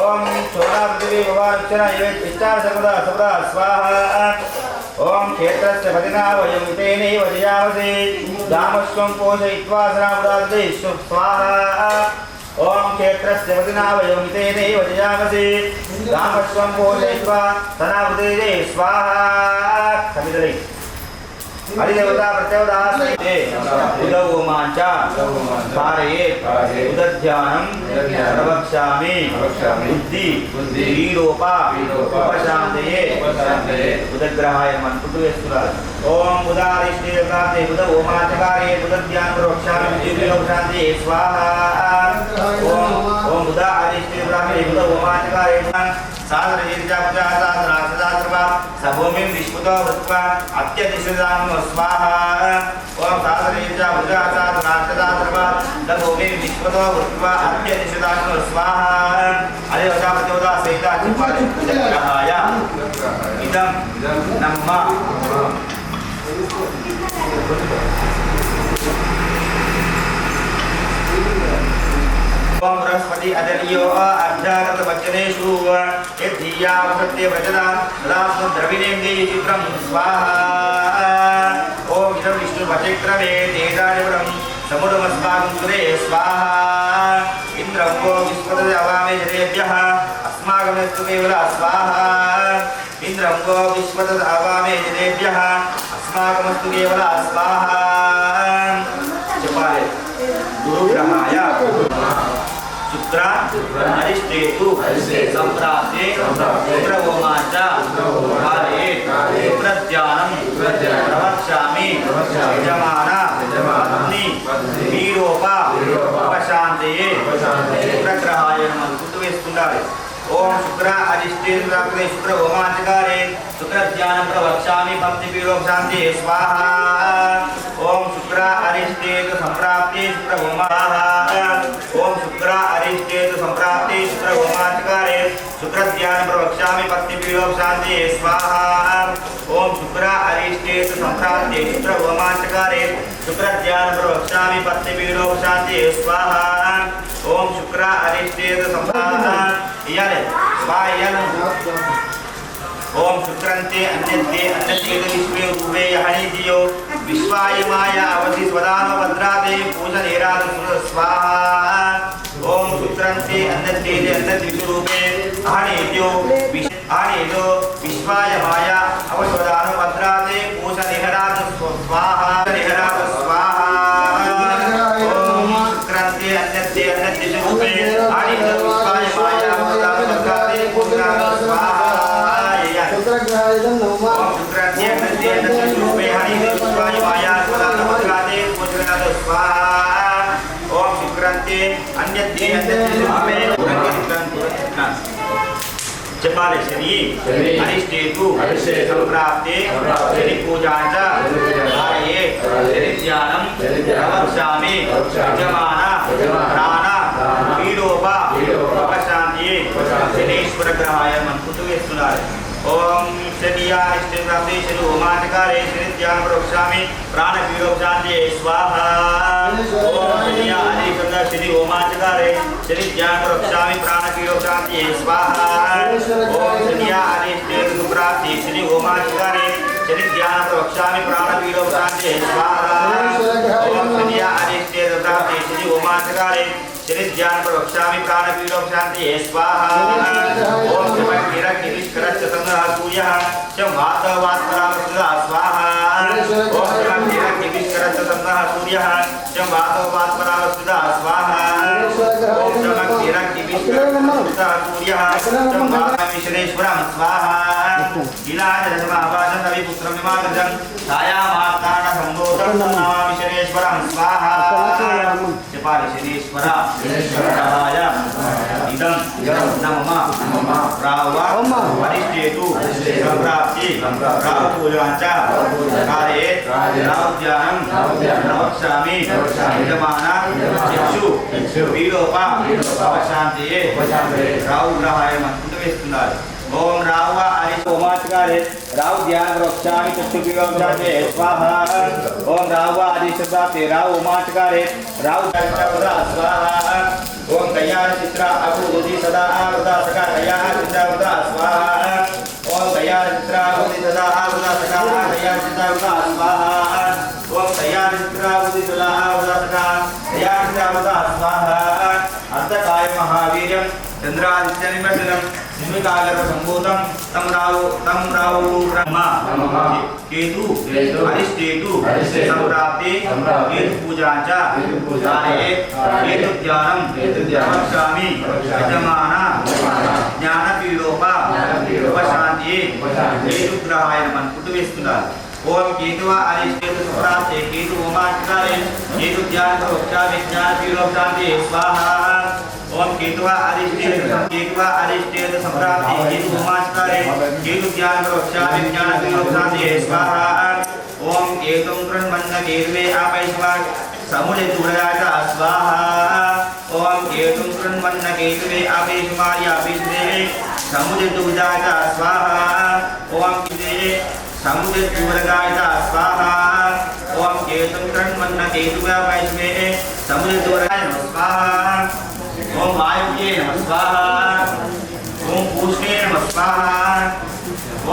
ओम सोनापति भगवान अक्षरा निवेदनस्था सर्वदा स्वाहा ओम क्षेत्रस्य भजना वयं तेनैव जयावसे दामस्वं पोषयित्वा सनामुदाते स्वाहा ओम क्षेत्रस्य भजना वयं तेनैव जयावसे दामस्वं पोषयित्वा सनामुदाते स्वाहा समिदले हरिदेवता प्रत्यवदास्ते उदवोमांच कारये उदध्यानं प्रवक्ष्यामि बुद्धि वीरोप उपशांतये उदग्रहाय मनकुतु यस्सुराज ओम उदारिष्टे प्राप्ते उदवोमांच कारये उदध्यानं प्रवक्ष्यामि बुद्धि वीरोपशांतये स्वाहा ओम उदारिष्टे प्राप्ते उदवोमांच कारये साधन गिरिजा पूजा साधन राक्षसाश्रवा सभूमिं विश्वतो वृत्वा अत्यदिशदानं स्वाहा ओम साधन गिरिजा पूजा साधन राक्षसाश्रवा सभूमिं विश्वतो वृत्वा अत्यदिशदानं स्वाहा हरिदेवता प्रचोदया सहिता चित्तग्रहाय इदं नम्म ओम बृहस्पति अदर्यो अर्धागत वचनेषु यद्धिया वसत्ये व्रजदा तदास्म द्रविणेन्द्रिय चित्रं स्वाहा ओम इदं विष्णु भजक्रमे तेजानिवरं समुद्रमस्माकं सुरे स्वाहा इंद्रं वो विश्वतः अवामे जनेभ्यः अस्माकं यस्तु केवल स्वाहा इंद्रं वो विश्वतः अवामे जनेभ्यः अस्माकमस्तु केवल स्वाहा చెప్పాలి గురుగ్రహాయ शुक्र अरिष्टेतु संप्राप्ते शुक्रहोमाच काले शुक्रध्यानं प्रवक्ष्यामि यजमान अग्नि वीरोपा उपशान्तये शुक्रग्रहाय नमः గుర్తు వేసుకుంటారు. ओम शुक्र अरिष्टेतु प्राप्ते शुक्रहोमाचकारे शुक्रध्यानं प्रवक्ष्यामि भक्तिपीडोपशान्ते स्वाहा. ओम शुक्र अरिष्टेतु संप्राप्ते शुक्रहोमाः. ओम शुक्र अरिष्टेतु संप्राप्ते शुक्रहोमाचकारे शुक्रध्यानं प्रवक्ष्यामि भक्तिपीडोपशान्ते स्वाहा. ओम शुक्र अरिष्टेतु संप्राप्ते शुक्रहोमाचकारे शुक्रध्यानं प्रवक्ष्यामि भक्तिपीडोपशान्ते स्वाहा. ओम शुक्र अरिष्टेतु संप्राप्ते ओम शुक्रंते अन्यते अन्यतेतु विश्वे रूपे यहनिधियो विश्वायमाय अवधि स्वदानो भद्राते पूजनेराद स्वाहा. ओम शुक्रंते अन्यतेतु अन्यते विश्वरूपे अहनिधियो अहनिधो विश्वायमाय अवधि भद्राते पूजनेराद स्वाहा नेराद स्वाहा. ओम शुक्रंते अन्यते अन्यते विश्वरूपे अहनिधो विश्वायमाय अवधि भद्राते पूजनेराद स्वाहा. शुक्रग्रहायं नमः. ओम शुक्रांते अन्यते अन्यते विश्वरूपे अहनिधो विश्वायमाय स्वदानो भद्राते पूजनेराद स्वाहा. ओम शुक्रांते अन्यते अन्यते विश्वरूपे చెప్పాలి శని అరిష్టేతు సంప్రాప్తే శని పూజాంచ కార్యే శని ధ్యానం ప్రవక్ష్యామి యజమాన ప్రాణ వీరోప ఉపశాంతియే శనీశ్వర గ్రహాయ మంత్రుతూ వేస్తున్నారు. ఓం శనియా అరిష్టే ప్రాప్తే శని హోమాచకారే శని ధ్యానం ప్రవక్ష్యామి ప్రాణ వీరోపశాంతియే స్వాహా. ఓం శనియా అరిష్ట శని హోమాచకారే శని ధ్యానం ప్రవక్ష్యామి ప్రాణ వీరోపశాంతియే స్వాహా. ओम शनिया अरिष्टे सुप्राप्ति शनि होमाचकारे शनि ध्यान प्रवक्ष्यामि प्राणवीरोपशान्ते स्वाहा. ओम शनिया अरिष्टे सुप्राप्ति शनि होमाचकारे शनि ध्यान प्रवक्ष्यामि प्राणवीरोपशान्ते स्वाहा. ओम शमकिरकिरिष्करश्च संगः सूर्यः च वातवात्परामृतः स्वाहा. ओम शमकिरकिरिष्करश्च संगः सूर्यः च वातवात्परामृतः स्वाहा. ओम शमकिरकिरिष्करश्च सूर्यः विश्वेश्वरं स्वाहा. लीलाजलसमाभासं रविपुत्रं विमागजं छायामार्ताण्ड सम्भूतं नमामि शनेश्वरं स्वाहा. जपालि शनेश्वर शरणाय इदं नमः राव वरिष्ठेतु संप्राप्ति राव पूजाञ्च कार्ये राव ध्यानं प्रवक्ष्यामि यजमान चक्षु वीरोप उपशान्तिये राव ग्रहाय मंत्र वेస్తున్నారు. ओम राव हरि होमाचकारे राव ध्यान प्रवक्ष्यामि चक्षुर्विवक्षाते स्वाहा. ओम राव हरि शब्दाते राव होमाचकारे राव ध्यान स्वाहा. ओम कल्याण चित्र अभूति सदा आवृता सका कल्याण चित्र आवृता स्वाहा. ओम कल्याण चित्र अभूति सदा आवृता सका कल्याण चित्र आवृता स्वाहा. ओम कल्याण चित्र अभूति सदा आवृता सका कल्याण चित्र आवृता स्वाहा. अर्धकाय महावीर्यं चंद्रादित्यनिमशनं सिंहकागर संभूतं तम राव ब्रह्मा केतु अरिष्टेतु संप्राप्ते केतु पूजांच कार्ये केतु ध्यानं प्रवक्ष्यामि यजमान ज्ञानपीडोप उपशान्तिये केतु ग्रहाय मंत्र వేస్తున్నారు. ओम केतु अरिष्टेतु संप्राप्ते केतु होमाचकारे केतु ध्यान प्रवक्ष्यामि ज्ञानपीडोपशान्तिये स्वाहा. ओम केतु अरिष्टेतु संप्राप्ते केतु होमाचकारे केतु ध्यान प्रवक्ष्यामि ज्ञानपीडोपशान्तिये स्वाहा. ओम केतुं कृण्वन्न केतवे आपैश्वा समुदे दूरदाच स्वाहा. ओम केतुं कृण्वन्न केतवे आपैश्वार्य आपैश्वे समुदे दूरदाच स्वाहा. ओम केतवे समुदे दूरदाच स्वाहा. ओम केतुं कृण्वन्न केतवे आपैश्वे समुदे दूरदाच स्वाहा. ओम वायुये नमः स्वाहा. ओम पूष्णे नमः स्वाहा.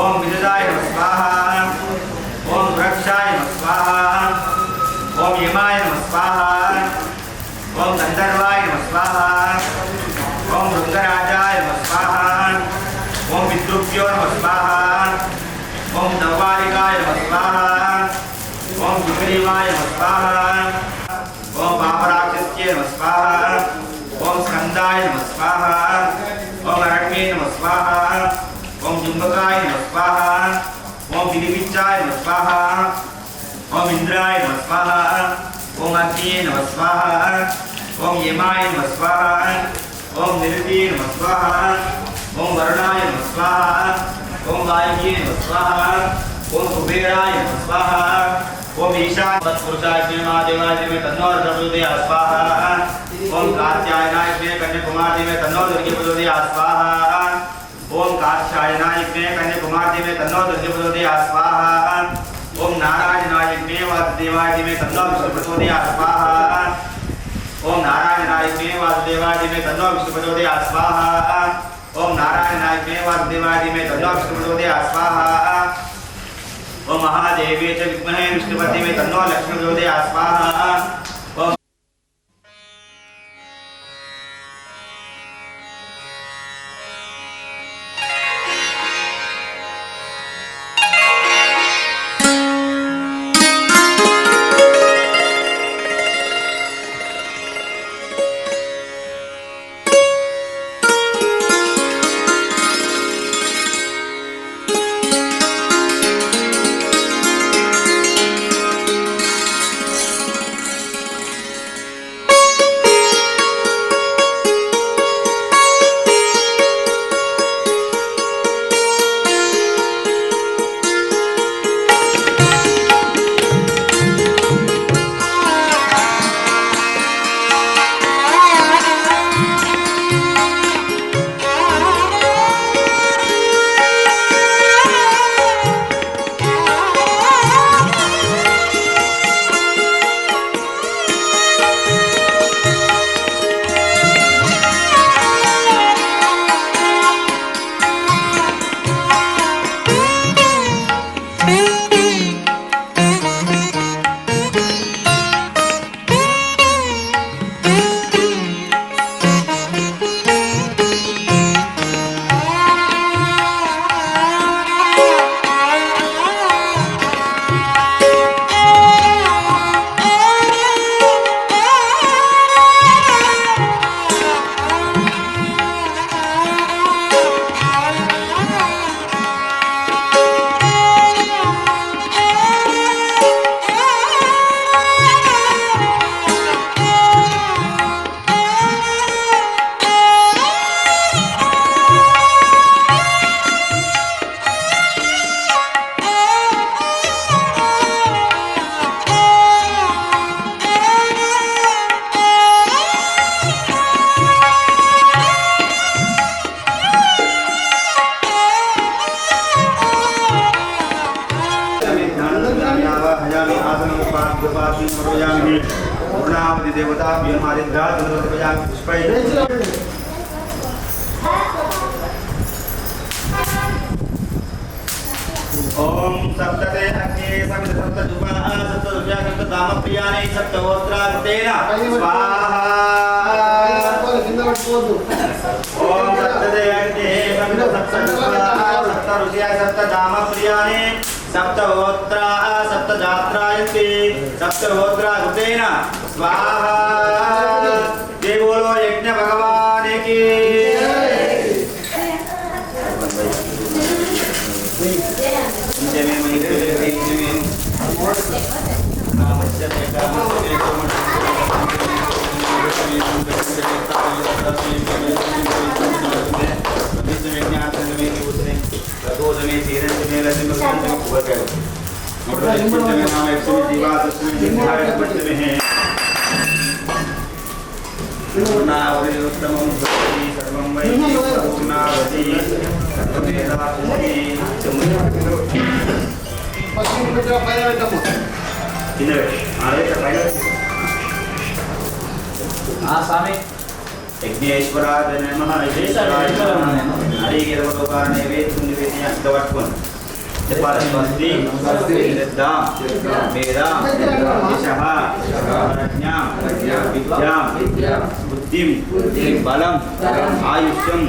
ओम विददाय नमः स्वाहा. ओम वृक्षाय नमः स्वाहा. ओम यमाय नमः स्वाहा. ओम गंधर्वाय नमः स्वाहा. ओम भृंगराजाय नमः स्वाहा. ओम विद्रुभ्यो नमः स्वाहा. ओम नववारिकाय नमः स्वाहा. भीमाय नमः स्वाहा ओम पापराक्षस्य नमः स्वाहा ओम स्कंदाय नमः स्वाहा ओम अरण्ये नमः स्वाहा ओम जुम्बकाय नमः स्वाहा ओम विलिविच्चाय नमः स्वाहा ओम इंद्राय नमः स्वाहा ओम अग्निये नमः स्वाहा ओम यमाय नमः स्वाहा ओम निरुतिये नमः स्वाहा ओम वरुणाय नमः स्वाहा ओम वायुये नमः स्वाहा ओम कुबेराय नमः स्वाहा ओम ईशान तत्पुरुषाय श्री महादेवाय श्री तन्नो प्रचोदयात् स्वाहा ओम कात्यायनाय श्री कन्याकुमारी में तन्नो दुर्गे प्रचोदयात् स्वाहा ओम कात्यायनाय श्री कन्याकुमारी में तन्नो दुर्गे प्रचोदयात् स्वाहा ओम नारायणाय श्री वासुदेवाय में तन्नो विष्णु प्रचोदयात् स्वाहा ओम नारायणाय श्री वासुदेवाय में तन्नो विष्णु प्रचोदयात् स्वाहा ओम नारायणाय श्री वासुदेवाय में तन्नो विष्णु प्रचोदयात् स्वाहा ओम महादेवे च विद्महे विष्णुपति में तन्नो लक्ष्मी प्रचोदयात् स्वाहा ओम पूर्णावधि देवता हमारे ओम सप्तते अग्ने सप्त सप्त जुमा सप्त रुजा सप्त दाम प्रियाने सप्त होत्रा तेना स्वाहा ओम सप्तते अग्ने सप्त सप्त जुमा सप्त रुजा सप्त दाम प्रियाने सप्त होत्रा सप्त जात्रायन्ते सप्त होत्रा तेना स्वाहा जय बोलो यज्ञ भगवान की स्वामी यज्ञेश्वराय नमः यज्ञेश्वराय नमः हरिगे देवतोकार नैवेद्य निवेदन अष्टवत्वन जपालस्वस्ति श्रद्धां मेधां यशः प्रज्ञां विद्यां बुद्धिं बलं आयुष्यं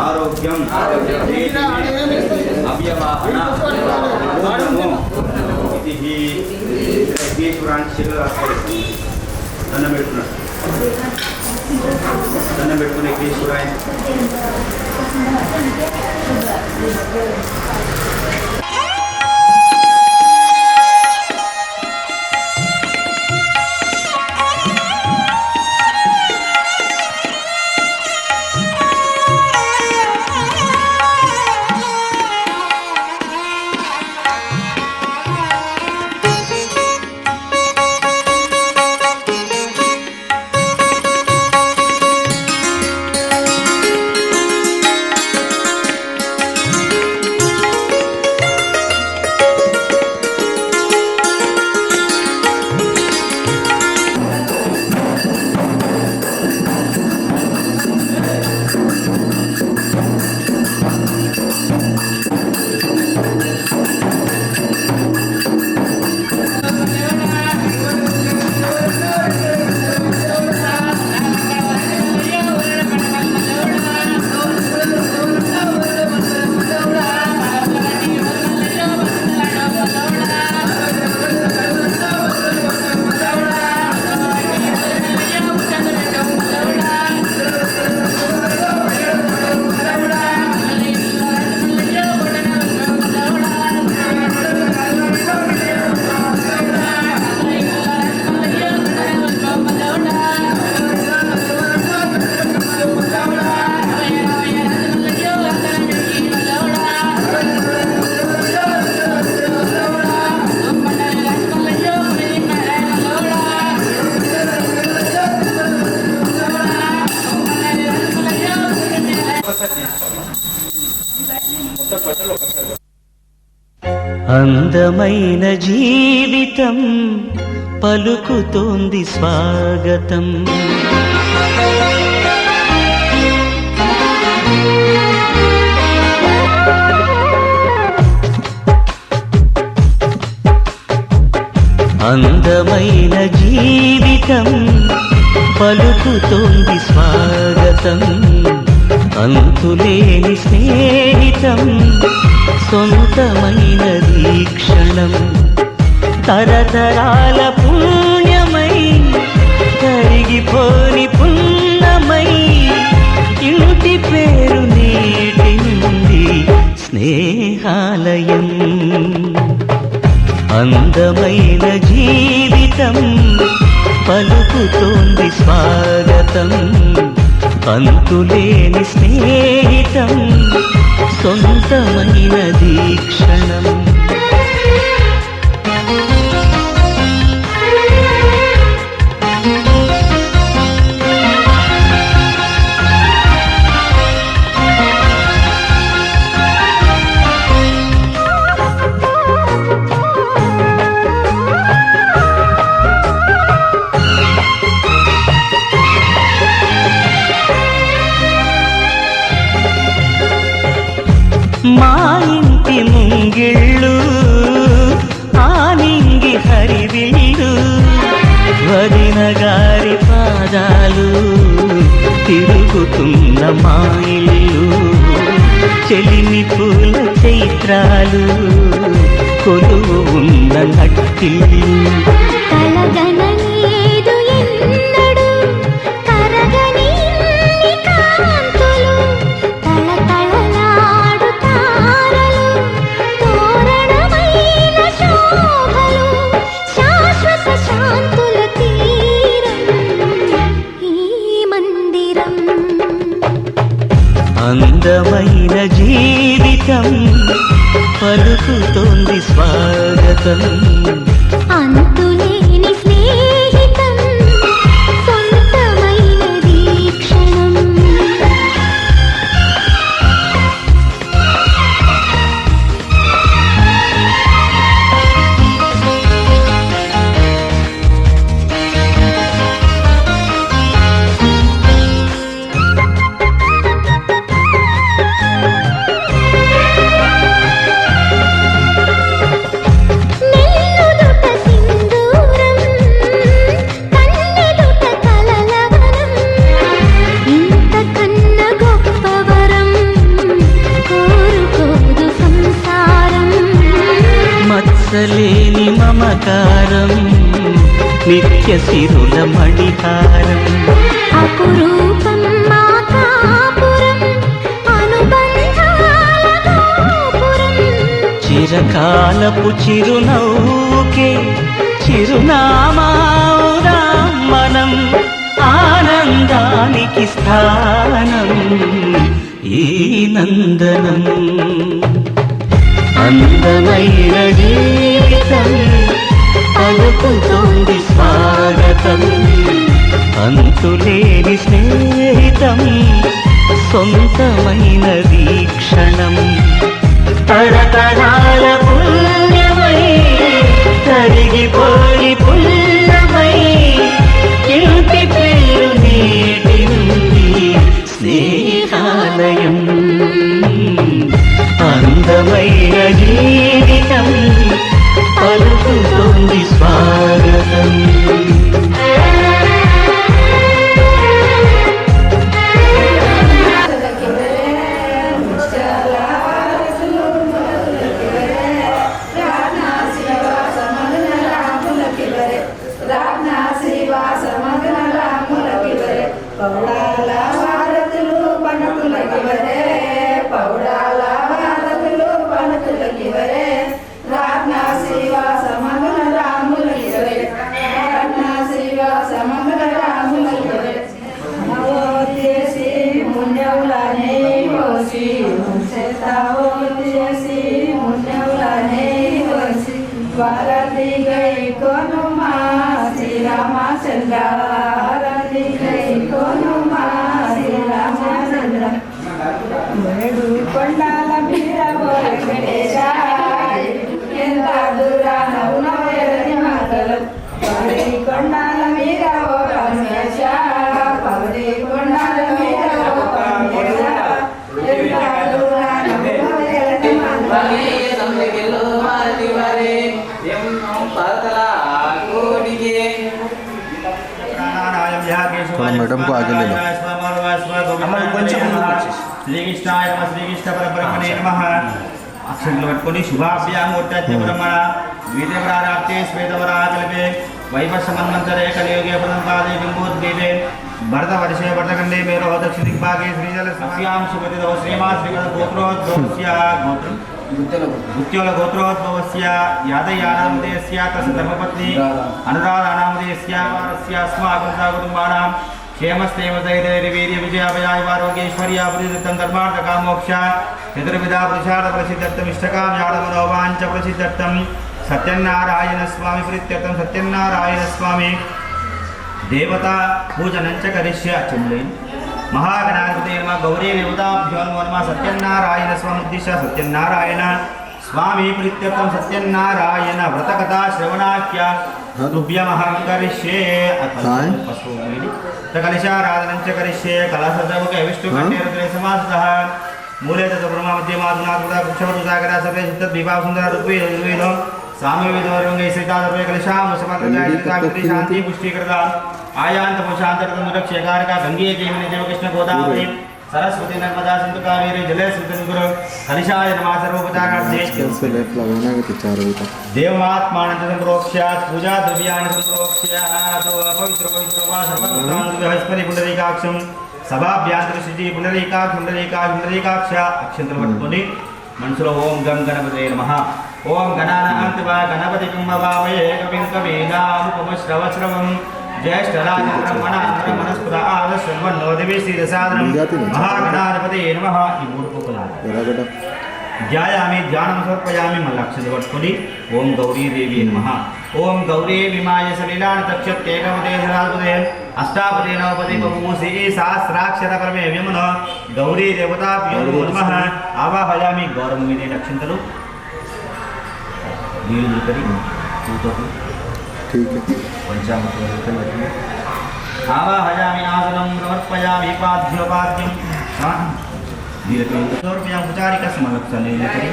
आरोग्यं अव्यवाहन విఘ్నేశ్వరాన్ని శిరలో రాసుకోవాలి. దండం పెట్టుకున్నాడు. దండం పెట్టుకుని విఘ్నేశ్వరాయన అందమైన జీవితం పలుకుతోంది స్వాగతం. అందమైన జీవితం పలుకుతోంది స్వాగతం. అంతులేని స్నేహితం సొంతమైన వీక్షణం. తరతరాల పుణ్యమై కరిగిపోని పుణ్యమై ఇంటి పేరు నేటి నుండి స్నేహాలయం. అందమైన జీవితం పలుకుతోంది స్వాగతం. అంతులేని స్నేహితం సొంతమైన దీక్షణం. మా ఇంటి ముంగిళ్ళు ఆనింగి హరివిల్లు. వదిన గారి పాదాలు తిరుగుతున్న మా ఇల్లు. చెలిమి పూల చైత్రాలు కొలువు ఉన్న నట్టిల్లు. అందమైన జీవితం పలుకుతోంది స్వాగతం. అంతులేని స్నేహితం సొంతమైన వీక్షణం. మత్సలేని మమకారం నిత్య సిరుల మణిహారం అపురూపం మా కాపురం అనుబంధాల గోపురం చిరకాలపు చిరునవ్వుకే చిరునామావుదాం మనం ఆనందానికి స్థానం ఈ నందనం అందమైన జీవితం పలుకుతోంది స్వాగతం అంతులేని స్నేహితం సొంతమైన వీక్షణం తరతరాల పుణ్యమై కరిగిపోయి పుణ్యమై ఇంటి పేరు నేటి నుండి స్నేహాలయం అందమైన జీవితం పలుకుతోంది స్వాగతం పౌడాల భారతులు పనకులకి వరే పౌడాల భారతులు పనకులకి వరే రాజ్ఞా శ్రీవాస మంగళ రాములకి వరే రాజ్ఞా శ్రీవాస మంగళ రాములకి వరే నవోదేశి మున్యవులనే వసి చేసి మున్యవులనే వసి వారధి గై కొనుమా శ్రీరామచంద్ర కొండాల మీద వెంకటేశ ఎంత దూరాన ఉన్నవేరని మాటలు పౌడి కొండాల మీద ఓ పరమేశ పౌడి కొండాల మీద ఓ పరమేశ ఎంత దూరాన ఉన్నవేరని మాటలు मैडम को आगे ले लो కొంచెం శ్రీకృష్ణాయ నమ శ్రీకృష్ణ పరబ్రహ్మణే నమః అక్షంతలు పట్టుకొని శుభాభ్యాం కొట్టేత్య బ్రహ్మణ ద్వితీయవరాప్తే శ్వేతవరాకల్పే వైవస్వమన్వంతరే కలియుగే ప్రథమపాదే బింబోద్గీతే భరతవర్షే భరతఖండే మేరో దక్షిణ దిగ్భాగే శ్రీజల సస్యాం సుపతిదో శ్రీమా శ్రీమద గోత్రోద్భవస్య గోత్రం గుత్యోల గోత్రోద్భవస్య యాదయానామదేస్య తస్య ధర్మపత్ని అనురాధానామదేస్య వారస్య అస్మాకం కుటుంబానాం क्षेमस्थेमधैर्यवीर्य विजयाभयारोग्यैश्वर्याभिवृद्धिं धर्मार्थकामोक्ष चतुर्विधा पुरुषार्थ प्रसिद्धर्थम् इष्टकाम यादमनोवाञ्च प्रसिद्धर्थं सत्यनारायण स्वामी प्रीत्यर्थं सत्यनारायण स्वामी देवता पूजनं च करिष्ये चुम्लेन महागणाधिपते नमः गौरी देवताभ्यो नमः सत्यनारायण स्वामी उद्दिश्य सत्यनारायण स्वामी प्रीत्यर्थं सत्यनारायण व्रतकथा श्रवणाख्य तुभ्यमहं करिष्ये कलशाराधनं च करिष्ये कलशद्रमुखे विष्णुकण्ठे समासतः मूले तत् ब्रह्म मध्ये माधुनाथुता वृक्षवरुदागरा सर्वे तद्विभाव सुन्दर ऋग्वेदो सामवेदवर्गै श्रीतादर्वे कलशां समर्पयामि शान्ति पुष्टिकृता आयान्त पुरुषान्तरतनुरक्ष्य कारका गंगे जयमिनी देव कृष्ण गोदावरी सरस्वती नर्मदा सिंधु कावेरी जले सुतन गुरु कलिशाय नमः सर्वोपचारार्थे कैसे लेफ्ट लगाना है कि 4 बजे तक देवमात्मानं संप्रोक्ष्य पूजा द्रव्याणि संप्रोक्ष्य तो पवित्र पवित्र वा सर्वपुत्रान् बृहस्पति पुंडरीकाक्षं सभाभ्यांतरशिजी पुंडरीकाक्ष अक्षंतल पट्टुकोनि मनसुलो ओम गं गणपतये नमः ओम गणानां त्वा गणपतिं भवामहे कविं कवीनामुपमश्रवश्रवम् ज्येष्ठराजं ब्रह्मणस्पदा आदर्शन्वन्नो दिवि श्रीरसादनं महागणाधिपतये नमः ఈ మూడు పోకలాలు ध्यायामि ध्यानं समर्पयामि मल्लाक्षते पट्टुकोनि ओम गौरीदेवी नमः ओम गौरी विमाय सलिलान तक्षत्येकवते सदापते अष्टापते नवपते बभूषि सहस्राक्षर परमे व्यमन गौरी देवताभ्यो नमः आवाहयामि गौरवमिने नक्षन्तलु नीलु करी पूतोपि ठीक है पंचामृतं आवाहयामि आसनं समर्पयामि पाद्योपाद्यं नीलकरी उपचारिका समलक्षणे करी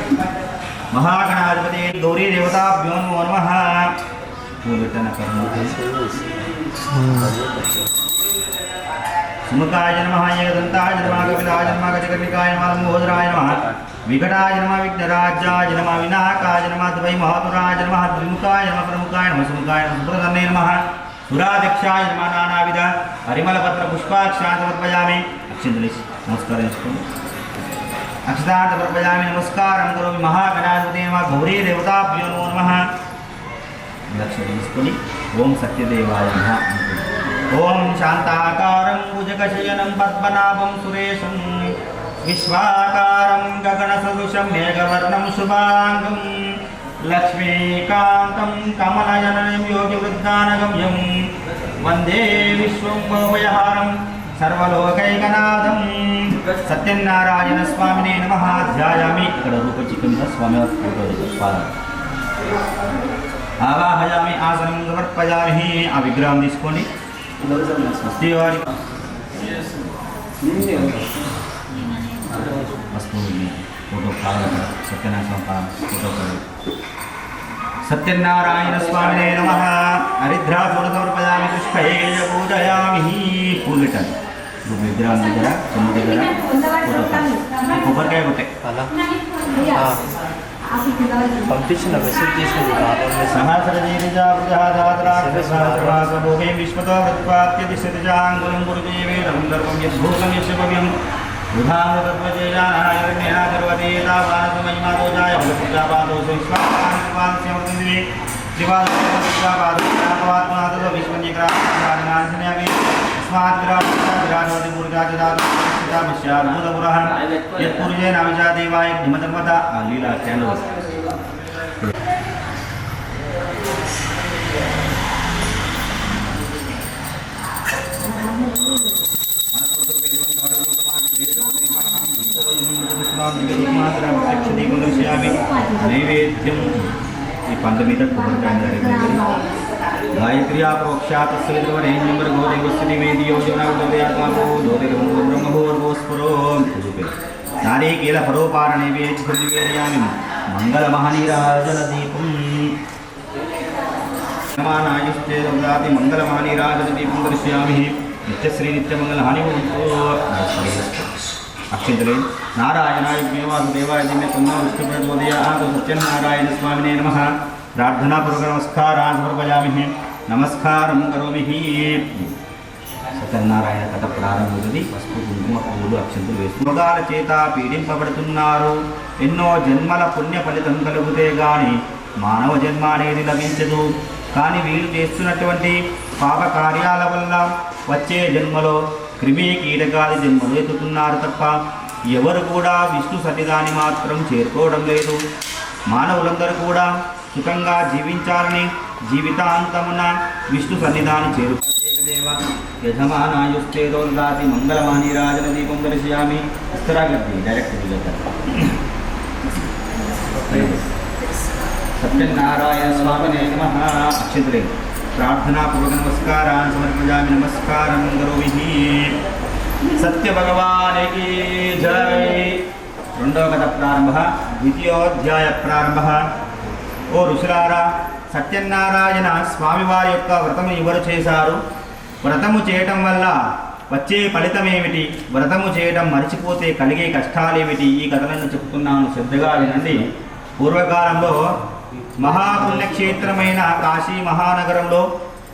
महागणाधिपते गौरी देवताभ्यो नमः पूर्वतन कर्म सुमुखाय नमः एकदन्ताय नमः कपिलाय नमः गजकर्णिकाय नमः लंबोदराय नमः विकटाय नमः विघ्नराजाय नमः विनायकाय नमः द्वै महातुराय नमः द्विमुखाय नमः प्रमुखाय नमः सुमुखाय नमः सुप्रसन्ने नमः सुराध्यक्षाय नमः नानाविध परिमलपत्र पुष्पाक्षान् समर्पयामि नमस्कारं अक्षतान् समर्पयामि नमस्कारं करोमि महागणाधिपते नमः गौरी देवताभ्यो नमो नमः लक्ष्य తీసుకొని ఓం సత్యదేవాయ నమః ఓం శాంతాకారం భుజగశయనం పద్మనాభం సురేశం విశ్వాకారం గగనసదృశం మేఘవర్ణం శుభాంగం లక్ష్మీకాంతం కమలయనం యోగివృద్ధానగమ్యం వందే విశ్వం భోవయహారం సర్వలోకైకనాథం సత్యనారాయణ స్వామినే నమః ధ్యాయామి ఇక్కడ రూపచికంద స్వామివారి ఫోటో పాదం ఆవాహయామి ఆసనం సమర్పయామి ఆ విగ్రహం తీసుకోండి స్వస్తి వారి ఫోటో పాదం సత్యనారాయణ ఫోటో సత్యనారాయణ స్వామినే నమః హరిద్రాచూర్ణ సమర్పయామి పుష్పై పూజయామి పూలు పెట్టండి విగ్రహం దగ్గర సొమ్ము దగ్గర కొబ్బరికాయ కొట్టే పంపించిన మెసేజ్ చేసింది సహస్రజీవిజాభోగే విశ్వతో వృత్వాత్యతిశతిజాంగులం గురుదేవేదం గర్వం యద్భూతం యశభవ్యం వృధామృతత్వజేయానాయర్ణేనాగర్వదేతావానసమహిమాదోజాయ బలపుజాపాదోష విశ్వాసమృతిని శ్రీవాదోపాత్మాతో విశ్వన్యగ్రామాన్యామి యత్పురుజేన విజాదేవాయ హిమధర్మత లీలా క్యాండల్ నైవేద్యం ఈ పంట మీద కొబ్బరికాయ गायत्र्या नारीकेल फलोपारणैवेद्यं मङ्गलमहानीराजनदीपं नमानायुष्टे ददाति मङ्गलमहानीराजनदीपं दर्शयामि नित्यश्री नित्यमङ्गलहानि अक्षिंतले नारायणाय वासुदेवाय दिव्य तन्नो विष्णुप्रचोदयात् सत्यनारायण स्वामिने नमः प्रार्थनापूर्वक नमस्कारान् समर्पयामि नमस्कारं करोमि సత్యనారాయణ కథ ప్రారంభమైంది పసుపు కుంకుమ పూలు అక్షంతులు వేస్తూ రోగాల చేత పీడింపబడుతున్నారు ఎన్నో జన్మల పుణ్య ఫలితం కలిగితే గాని మానవ జన్మ అనేది లభించదు కానీ వీళ్ళు చేస్తున్నటువంటి పాప కార్యాల వల్ల వచ్చే జన్మలో క్రిమి కీటకాది జన్మలు ఎత్తుతున్నారు తప్ప ఎవరు కూడా విష్ణు సన్నిధాని మాత్రం చేరుకోవడం లేదు మానవులందరూ కూడా సుఖంగా జీవించాలని జీవితాంతమున విష్ణు సన్నిధాని చేరుకు యజమానాయుస్తే దోల్దాతి మంగళవాణి రాజన దీపం దర్శయామి ఉత్తరాగతి డైరెక్ట్ సత్యనారాయణ స్వామినే నమః అక్షంతలే ప్రార్థనాపూర్వక నమస్కారాన్ని సమర్పయామి నమస్కారం కరోమి సత్య భగవానికి జై రెండవ కథ ప్రారంభ ద్వితీయోధ్యాయ ప్రారంభ ఓ ఋషులారా సత్యనారాయణ స్వామివారి యొక్క వ్రతము ఎవరు చేశారు వ్రతము చేయటం వల్ల వచ్చే ఫలితం ఏమిటి వ్రతము చేయటం మరిచిపోతే కలిగే కష్టాలేమిటి ఈ కథలను చెప్తున్నాను శ్రద్ధగా వినండి పూర్వకాలంలో మహాపుణ్యక్షేత్రమైన కాశీ మహానగరంలో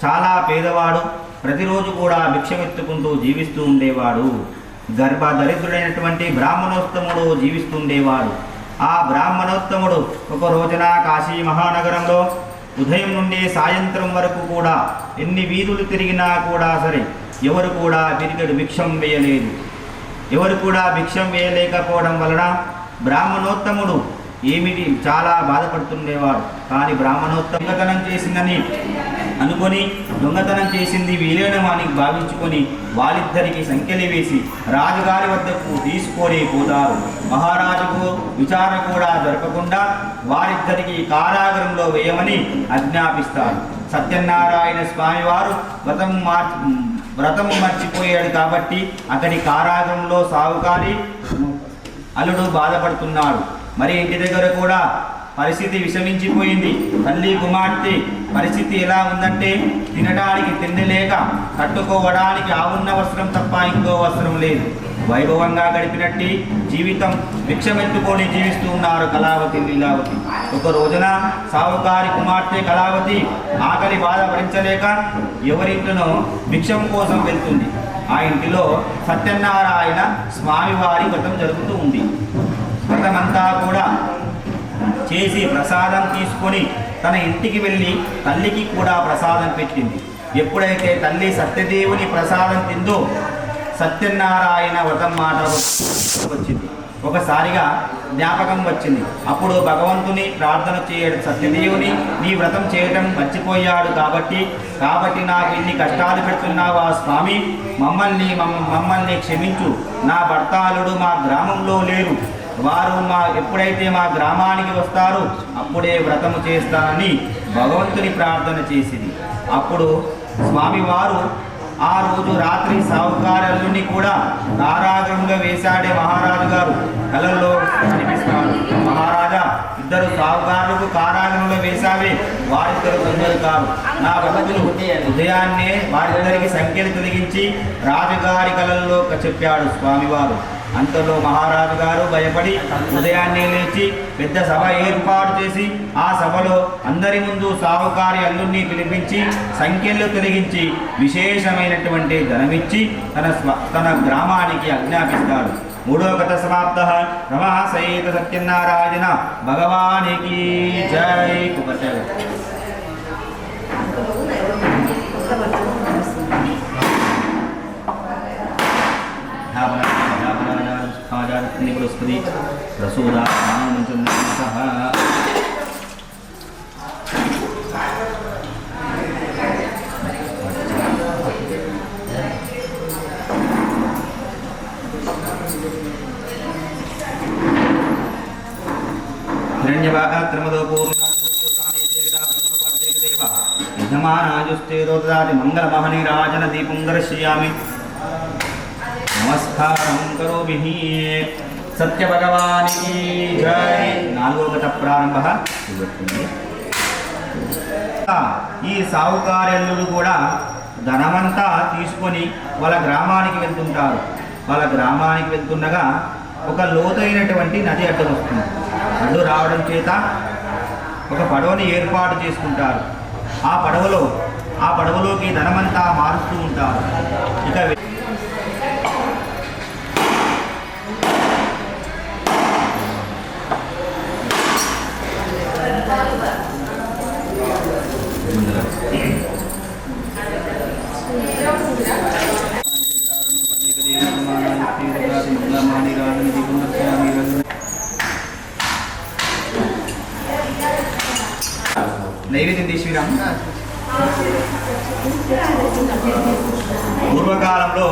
చాలా పేదవాడు ప్రతిరోజు కూడా భిక్షమెత్తుకుంటూ జీవిస్తూ ఉండేవాడు గర్భదరిద్రుడైనటువంటి బ్రాహ్మణోత్తముడు జీవిస్తుండేవాడు ఆ బ్రాహ్మణోత్తముడు ఒక రోజున కాశీ మహానగరంలో ఉదయం నుండి సాయంత్రం వరకు కూడా ఎన్ని వీధులు తిరిగినా కూడా సరే ఎవరు కూడా తిరిగడు భిక్షం వేయలేదు ఎవరు కూడా భిక్షం వేయలేకపోవడం వలన బ్రాహ్మణోత్తముడు ఏమిటి చాలా బాధపడుతుండేవాడు కానీ బ్రాహ్మణోత్తమ దొంగతనం చేసిందని అనుకొని దొంగతనం చేసింది వీలేనమని భావించుకొని వాళ్ళిద్దరికి సంఖ్యలు వేసి రాజుగారి వద్దకు తీసుకొని పోతారు మహారాజుకు విచారణ కూడా జరపకుండా వారిద్దరికి కారాగృహంలో వేయమని ఆజ్ఞాపిస్తారు సత్యనారాయణ స్వామివారు వ్రతము మర్చిపోయాడు కాబట్టి అతడి కారాగృహంలో సాగుకారి అల్లుడు బాధపడుతున్నాడు మరి ఇంటి దగ్గర కూడా పరిస్థితి విషమించిపోయింది తల్లి కుమార్తె పరిస్థితి ఎలా ఉందంటే తినడానికి తిండి లేక కట్టుకోవడానికి ఆవున్న వస్త్రం తప్ప ఇంకో వస్త్రం లేదు వైభవంగా గడిపినట్టి జీవితం భిక్షమెత్తుకొని జీవిస్తూ ఉన్నారు కళావతి లీలావతి. ఒక రోజున సావుకారి కుమార్తె కళావతి ఆకలి బాధ భరించలేక ఎవరింటినో భిక్షం కోసం వెళ్తుంది. ఆ ఇంటిలో సత్యనారాయణ స్వామివారి వ్రతం జరుగుతూ ఉంది. వ్రతమంతా కూడా చేసి ప్రసాదం తీసుకొని తన ఇంటికి వెళ్ళి తల్లికి కూడా ప్రసాదం పెట్టింది. ఎప్పుడైతే తల్లి సత్యదేవుని ప్రసాదం తిందో సత్యనారాయణ వ్రతం మాట వచ్చింది. ఒకసారిగా జ్ఞాపకం వచ్చింది. అప్పుడు భగవంతుని ప్రార్థన చేయడం, సత్యదేవుని నీ వ్రతం చేయడం మర్చిపోయాడు కాబట్టి నాకు ఇన్ని కష్టాలు పెడుతున్నావా స్వామి, మమ్మల్ని క్షమించు. నా భర్తాలుడు మా గ్రామంలో లేరు, వారు ఎప్పుడైతే మా గ్రామానికి వస్తారో అప్పుడే వ్రతము చేస్తానని భగవంతుని ప్రార్థన చేసింది. అప్పుడు స్వామివారు ఆ రోజు రాత్రి సావుకారుని కూడా కారాగృహంలో వేశాడే మహారాజు గారు కళల్లో కనిపిస్తాడు. మహారాజా, ఇద్దరు సావుకారులకు కారాగృహంలో వేశావే, వారిద్దరు దొంగలు కాదు. నా భక్తులు ఉదయాన్నే వారిద్దరికి సంఖ్యలు తొలగించి రాజుగారి కళల్లో చెప్పాడు స్వామివారు. అంతలో మహారాజు గారు భయపడి ఉదయాన్నే లేచి పెద్ద సభ ఏర్పాటు చేసి ఆ సభలో అందరి ముందు సావుకారి అల్లుడిని పిలిపించి సంఖ్యలు తొలగించి విశేషమైనటువంటి ధనమిచ్చి తన గ్రామానికి ఆజ్ఞాపిస్తాడు. మూడో కథ సమాప్త. నమః సైత సత్యనారాయణ భగవానికి జై. బృహస్పతి రసూదా హిరణ్యవాహత్రమదో పూర్ణమానాయుస్తేదోదాది మంగళమహనిరాజన దీపం దర్శయామి. నమస్కారం కరోమి. సత్య భగవానికి జై. నాలుగో కథ ప్రారంభ. ఈ సావుకార్యులు కూడా ధనమంతా తీసుకొని వాళ్ళ గ్రామానికి వెళ్తుంటారు. వాళ్ళ గ్రామానికి వెళ్తుండగా ఒక లోతైనటువంటి నది అడ్డు వస్తుంది. అడ్డు రావడం చేత ఒక పడవని ఏర్పాటు చేసుకుంటారు. ఆ పడవలోకి ధనమంతా మారుస్తూ ఉంటారు. ఇక నైవేద్యం తీసుకురాం. పూర్వకాలంలో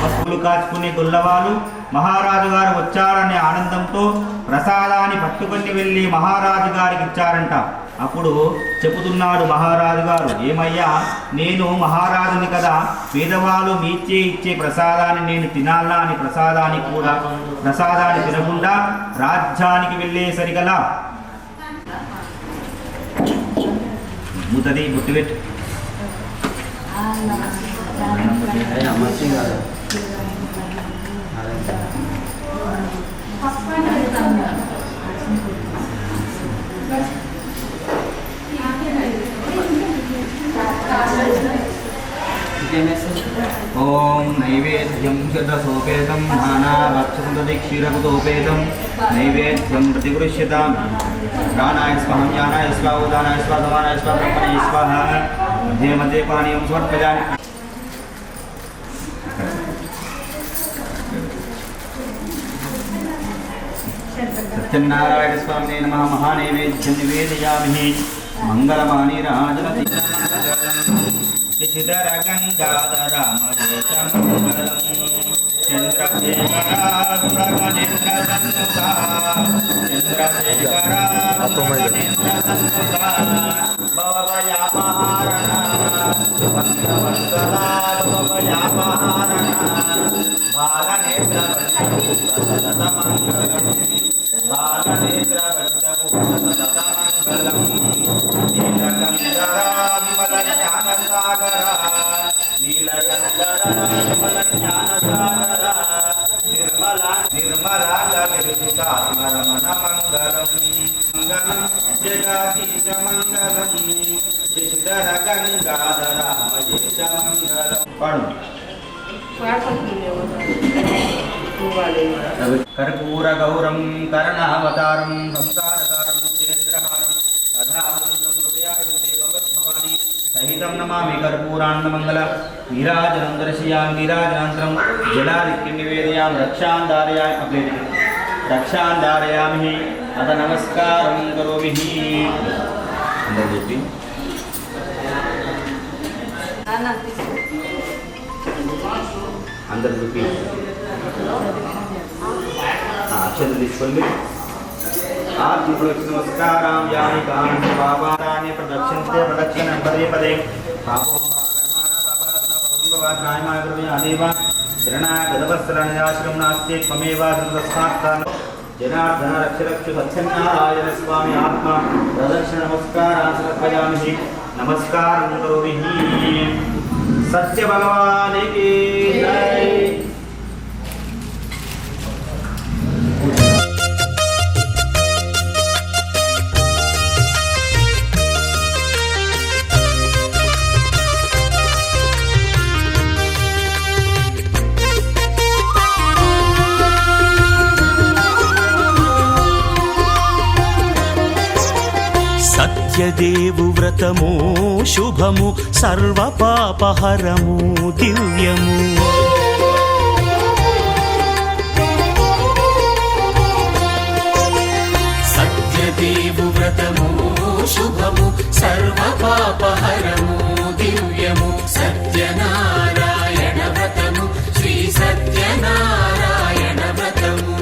పశువులు కాచుకునే గొల్లవాళ్ళు మహారాజు గారు వచ్చారనే ఆనందంతో ప్రసాదాన్ని పట్టుకొని వెళ్ళి మహారాజు గారికి ఇచ్చారంట. అప్పుడు చెబుతున్నాడు మహారాజు గారు, ఏమయ్యా, నేను మహారాజుని కదా, పేదవాళ్ళు మీచే ఇచ్చే ప్రసాదాన్ని నేను తినాలా అని ప్రసాదాన్ని తినకుండా రాజ్యానికి వెళ్ళేసరిగలా మూతది బుట్టిపెట్టు. ఓం నైవేద్యం శుద్ధసోపేతం నానాభక్షుందది క్షీరకుతోపేతం నైవేద్యం ప్రతిగృహ్యతాం. ప్రాణాయ స్వాహం జ్ఞానాయ స్వాహ ఉదానాయ స్వాహ సమానాయ స్వాహ బ్రహ్మణే స్వాహ. మధ్య మధ్య పానీయం సమర్పయామి. సత్యనారాయణ స్వామినే నమః. మహానైవేద్యం నివేదయామి. మంగళమానిరాజనతి శశిధర గంగాధర మరేశమంగళం. చంద్రశేఖరాసురగణేంద్రసన్నుతా చంద్రశేఖరాసురగణేంద్రసన్నుతా భవభయాపహారణ భక్తవత్సలా భవభయాపహారణ బాలనేత్రవత్తమంగళం బాలనేత్రవత్తమంగళం నీలకందరా విమల జ్ఞానసాగర నీల कर्पूर गौरम करणावतारम संसारसारम जयेन्द्रहारम तथावनंदम हृदयाकृते भगवद्भवानी सहितं नमामि कर्पूरान्नमंगल नीराजनं दर्शयामि नीराजनान्तरं जलादिक्यं निवेदयामि रक्षां धारयामि अथ नमस्कारं करोमि अंदर చూపి అక్షతలు తీసుకోండి नमस्कारां यानि कानि पापानि प्रदक्षिणते प्रदक्षिण पदे पदे पापों शरणागतवस्त्रनिराश्रम नास्ति त्वमेव तस्मात् जनार्दन रक्ष रक्ष सत्यनारायण स्वामी आत्मा प्रदक्षिण नमस्कारां समर्पयामि नमस्कारं करोमि सत्य भगवान की जय। సత్యదేవు వ్రతము శుభము సర్వ పాపహరము దివ్యము సత్యదేవు వ్రతము శుభము సర్వ పాపహరము దివ్యము సత్యనారాయణ వ్రతము శ్రీ సత్యనారాయణ వ్రతము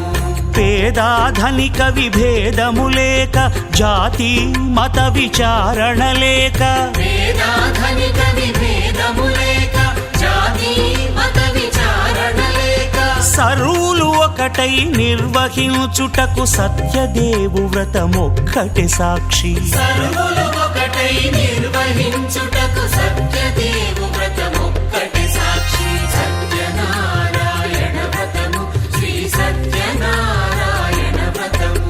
పేదాధనిక విభేదము లేక జాతి మత విచారణ లేక వేదాధనిక విభేదము లేక జాతి మత విచారణ లేక సర్వులు ఒకటై నిర్వహించుటకు సత్యదేవు వ్రతమొక్కటి సాక్షి సర్వులు ఒకటై నిర్వహించుటకు సత్యదేవు వ్రతమొక్కటి సాక్షి సత్యనారాయణ వ్రతము శ్రీ సత్యనారాయణ వ్రతము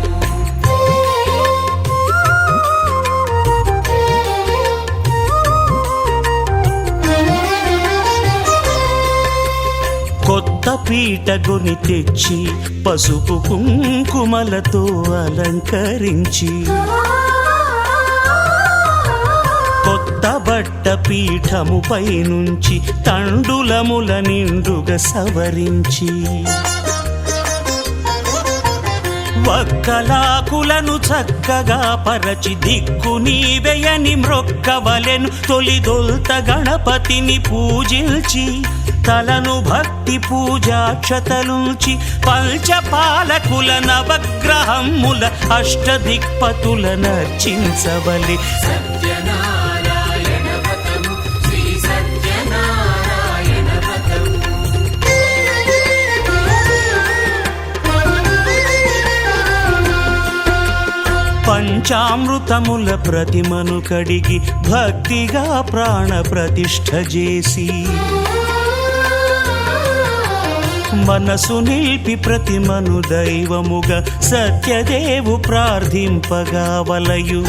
కొత్త పీటగుని తెచ్చి పసుపు కుంకుమలతో అలంకరించి కొత్త బట్ట పీఠముపై నుంచి తండులముల నిండుగా సవరించి వక్కలాకులను చక్కగా పరచి దిక్కు నీవెయని మ్రొక్కవలెను తొలిదొల్త గణపతిని పూజించి తలను భక్తి పూజాక్షతలుంచి పంచపాలకుల నవగ్రహముల అష్టదిక్పతుల నర్చించవలె సత్యనారాయణ వ్రతము శ్రీ సత్యనారాయణ వ్రతము పంచామృతముల ప్రతిమను కడిగి భక్తిగా ప్రాణ ప్రతిష్ఠ చేసి మనసు నిలిపి ప్రతిమను దైవముగా సత్యదేవు ప్రార్థింపగా వలయు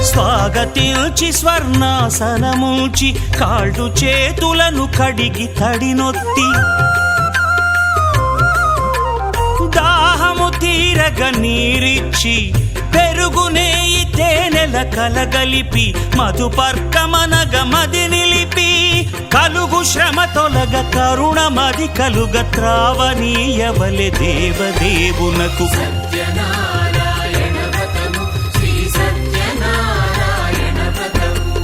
స్వాగతించి స్వర్ణాసనముంచి కాళ్ళు చేతులను కడిగి తడినొత్తి దాహము తీరగ నీరిచ్చి పెరుగు నేయి తేనెల కలగలిపి మధుపర్కమనగ మది నిలిపి కలుగు శ్రమ తొలగ కరుణ మది కలుగ త్రావనీయవలె దేవదేవునకు సత్యనారాయణ వ్రతము శ్రీ సత్యనారాయణ వ్రతము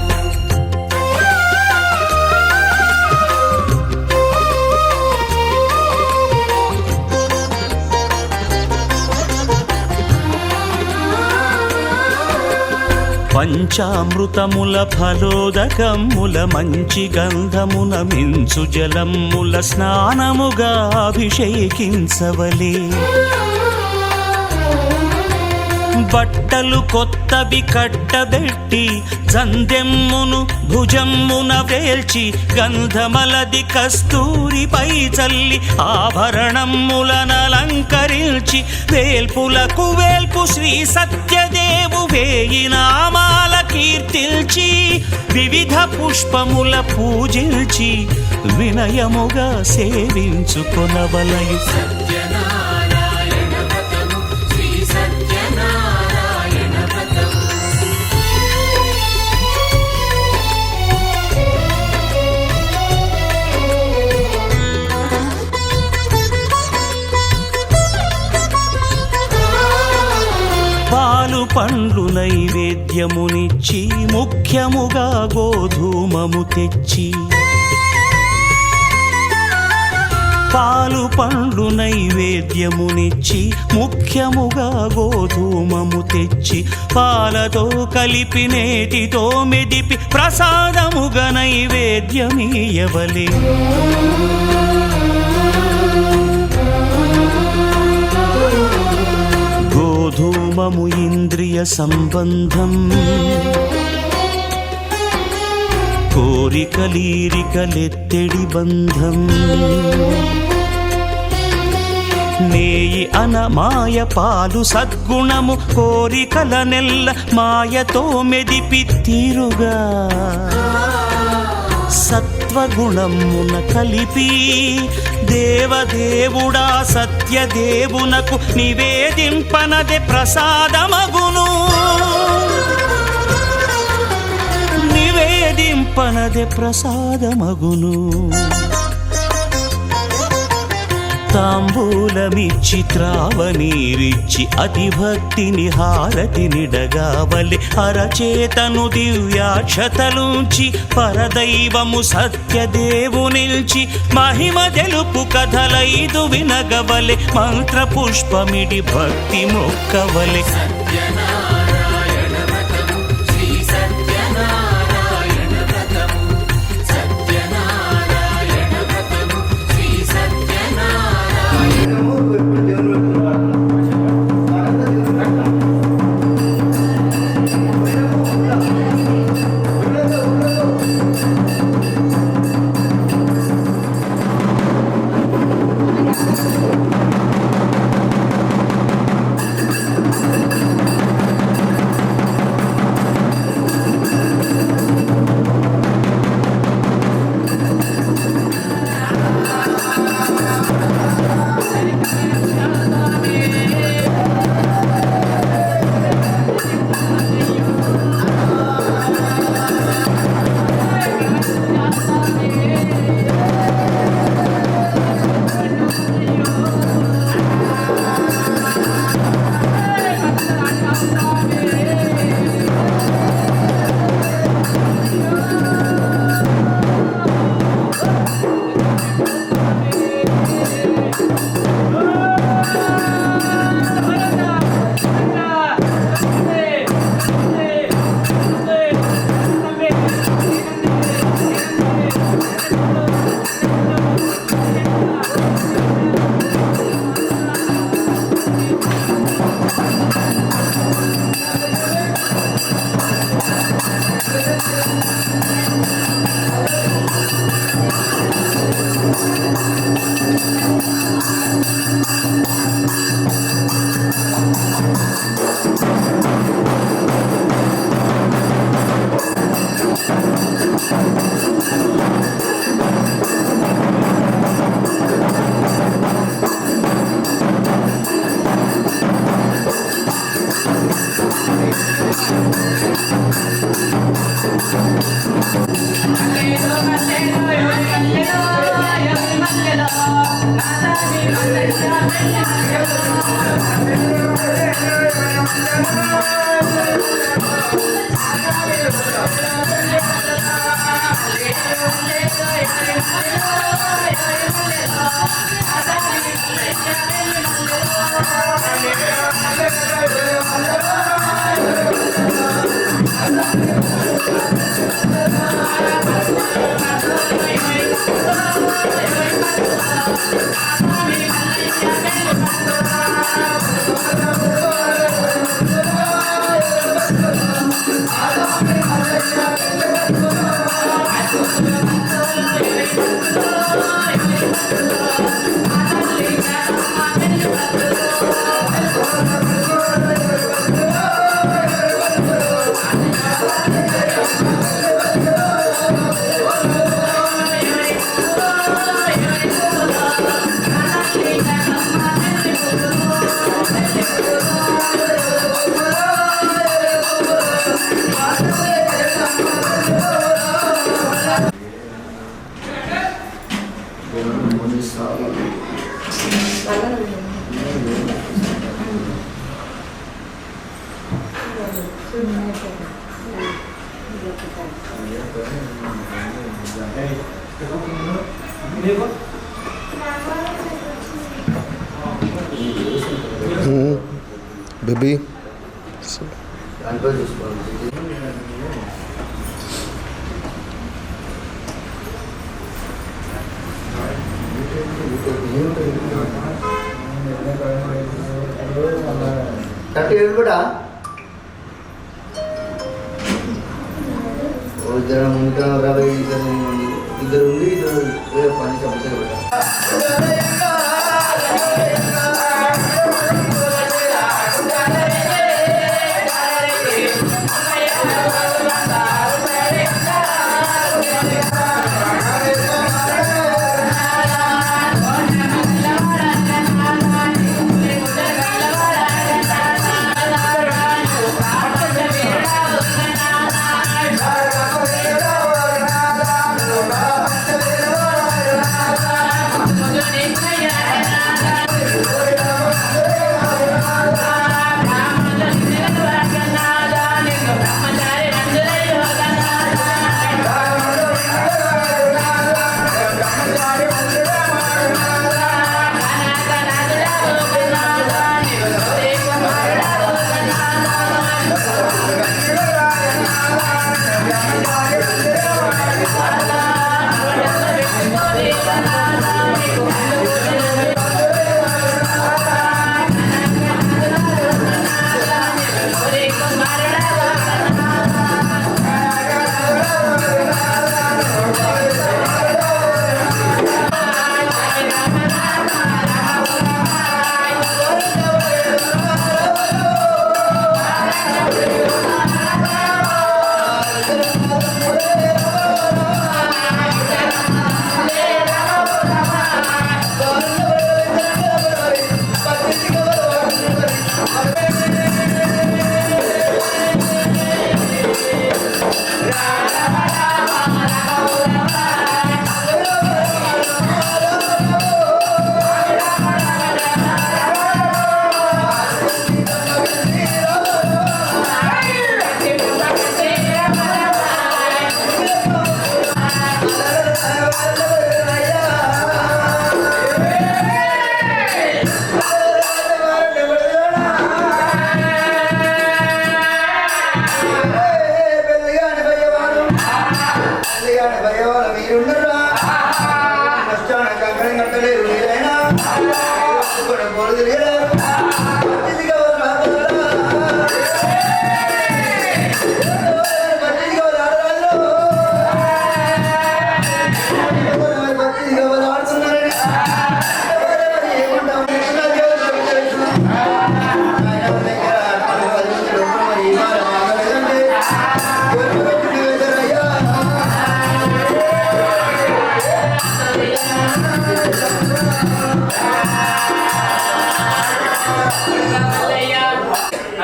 పంచామృతముల ఫలోదకముల మంచి గంధమున మించు జలముల స్నానముగా అభిషేకించవలే బట్టలు కొత్తవి కట్టబెట్టి జందెమ్మును భుజమ్మున వేల్చి గంధమలది కస్తూరిపై చల్లి ఆభరణములనలంకరించి వేల్పులకు వేల్పు శ్రీ సత్యదేవు వేయి నామాల కీర్తిల్చి వివిధ పుష్పముల పూజించి వినయముగా సేవించుకొనవలయు. సత్యనారాయణ వ్రతము శ్రీ సత్యనారాయణ వ్రతము. పాలు పండ్లు నైవేద్యమునిచ్చి ముఖ్యముగా గోధూమము తెచ్చి పాలు పండ్లు నైవేద్యమునిచ్చి ముఖ్యముగా గోధూమము తెచ్చి పాలతో కలిపి నేతితో మెదిపి ప్రసాదముగా నైవేద్యమీయవలే. గోధూమము ఇంద్రియ సంబంధం కోరికలీరికలెత్తెడి బంధం. నేయి అన మాయ పాలు సద్గుణము కోరికల నెల్ల మాయతో మెదిపి తీరుగా సత్వగుణమున కలిపి దేవదేవుడా సత్యదేవునకు నివేదింపనదే ప్రసాదమగును. నివేదింపనదే ప్రసాదమగును. తాంబూలమిచ్చి త్రావనీరిచ్చి అతిభక్తిని హారతినిడగావలె. అరచేతను దివ్యాక్షతలుంచి పరదైవము సత్యదేవునిల్చి మహిమ తెలుపు కథలైదు వినగవలె. మంత్ర పుష్పమిడి భక్తి మొక్కవలె. సత్యనారాయణ వ్రతము శ్రీ సత్యనారాయణ వ్రతము. సత్యనారాయణ వ్రతము శ్రీ సత్యనారాయణ. బేబీ దాంట్లో చూసుకోవాలి. కట్టి కూడా ఇద్దరు ముందు ఇద్దరు ఉండి ఇద్దరు పని చెప్పలేదు.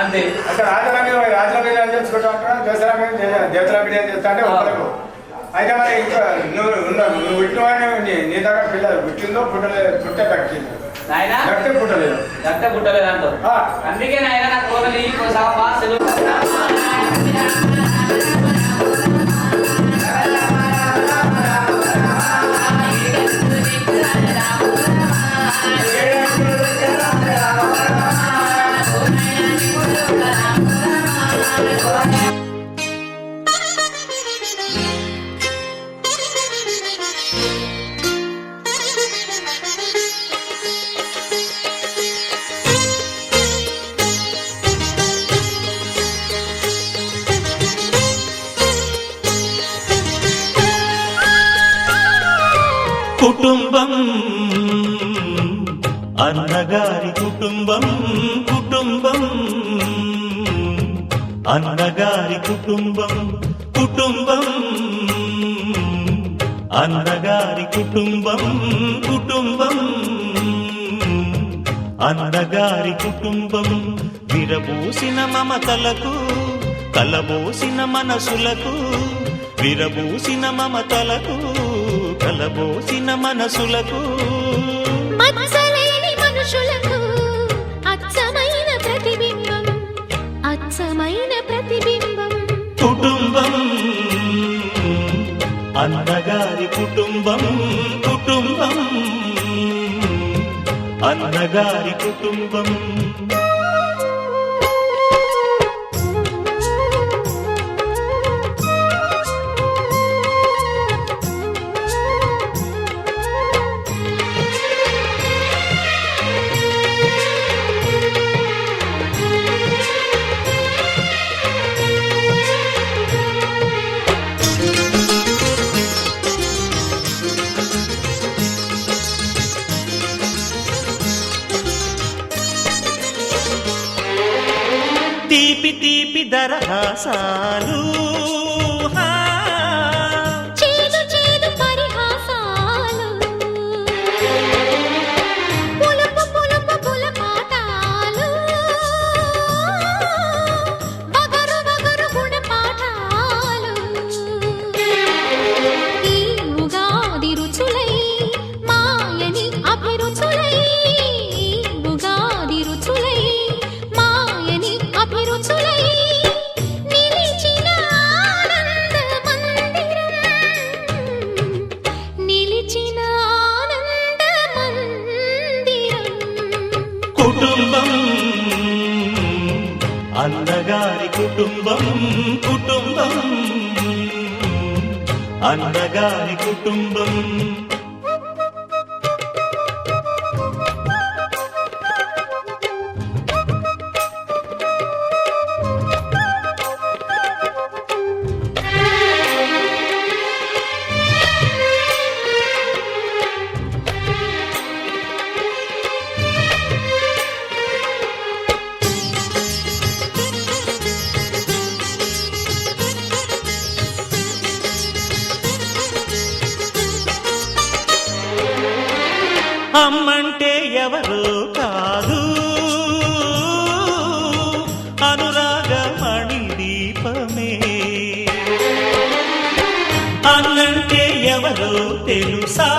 అంతే అంటే రాజుల బిర్యానీ చేసుకుంటాం దసరా దేవతల బిర్యానీ చేస్తా అంటే ఒకరికి అయితే మరి ఇంకా నువ్వు పుట్టినవాడిని నీ దగ్గర పిల్లలు పుట్టిందో పుట్టే తగ్గింది పుట్టలేదు అంటూ అందుకే నాయన నాకు కోరలి బాగా కుటుంబం అన్నగారి కుటుంబం కుటుంబం అన్నగారి కుటుంబం కుటుంబం అన్నగారి కుటుంబం కుటుంబం అన్నగారి కుటుంబం విరబూసిన మమతలకు కలబోసిన మనసులకు విరబూసిన మమతలకు కలబోసిన మనసులకు మచ్చలేని మనుషులకు అచ్చమైన ప్రతిబింబం, అచ్చమైన ప్రతిబింబం. కుటుంబం అన్నగారి కుటుంబం, కుటుంబం అన్నగారి కుటుంబం. తీపి తీపి దరహాసాలు, చేదు చేదు పరిహాసాలు, పులుపు పులుపు పులపాటాలు, వగరు వగరు గుణపాఠాలు. ఈ ఉగాది రుచులై మాయని అభిరుచులై, ఉగాది రుచులై మాయని అభిరుచులై నిలిచిన ఆనంద మందిరం, నిలిచిన ఆనంద మందిరం. కుటుంబం అన్నగారి కుటుంబం, కుటుంబం అన్నగారి కుటుంబం. అమ్మంటే ఎవరో కాదు, అనురాగమణి దీపమే. అన్నంటే ఎవరో తెలుసా,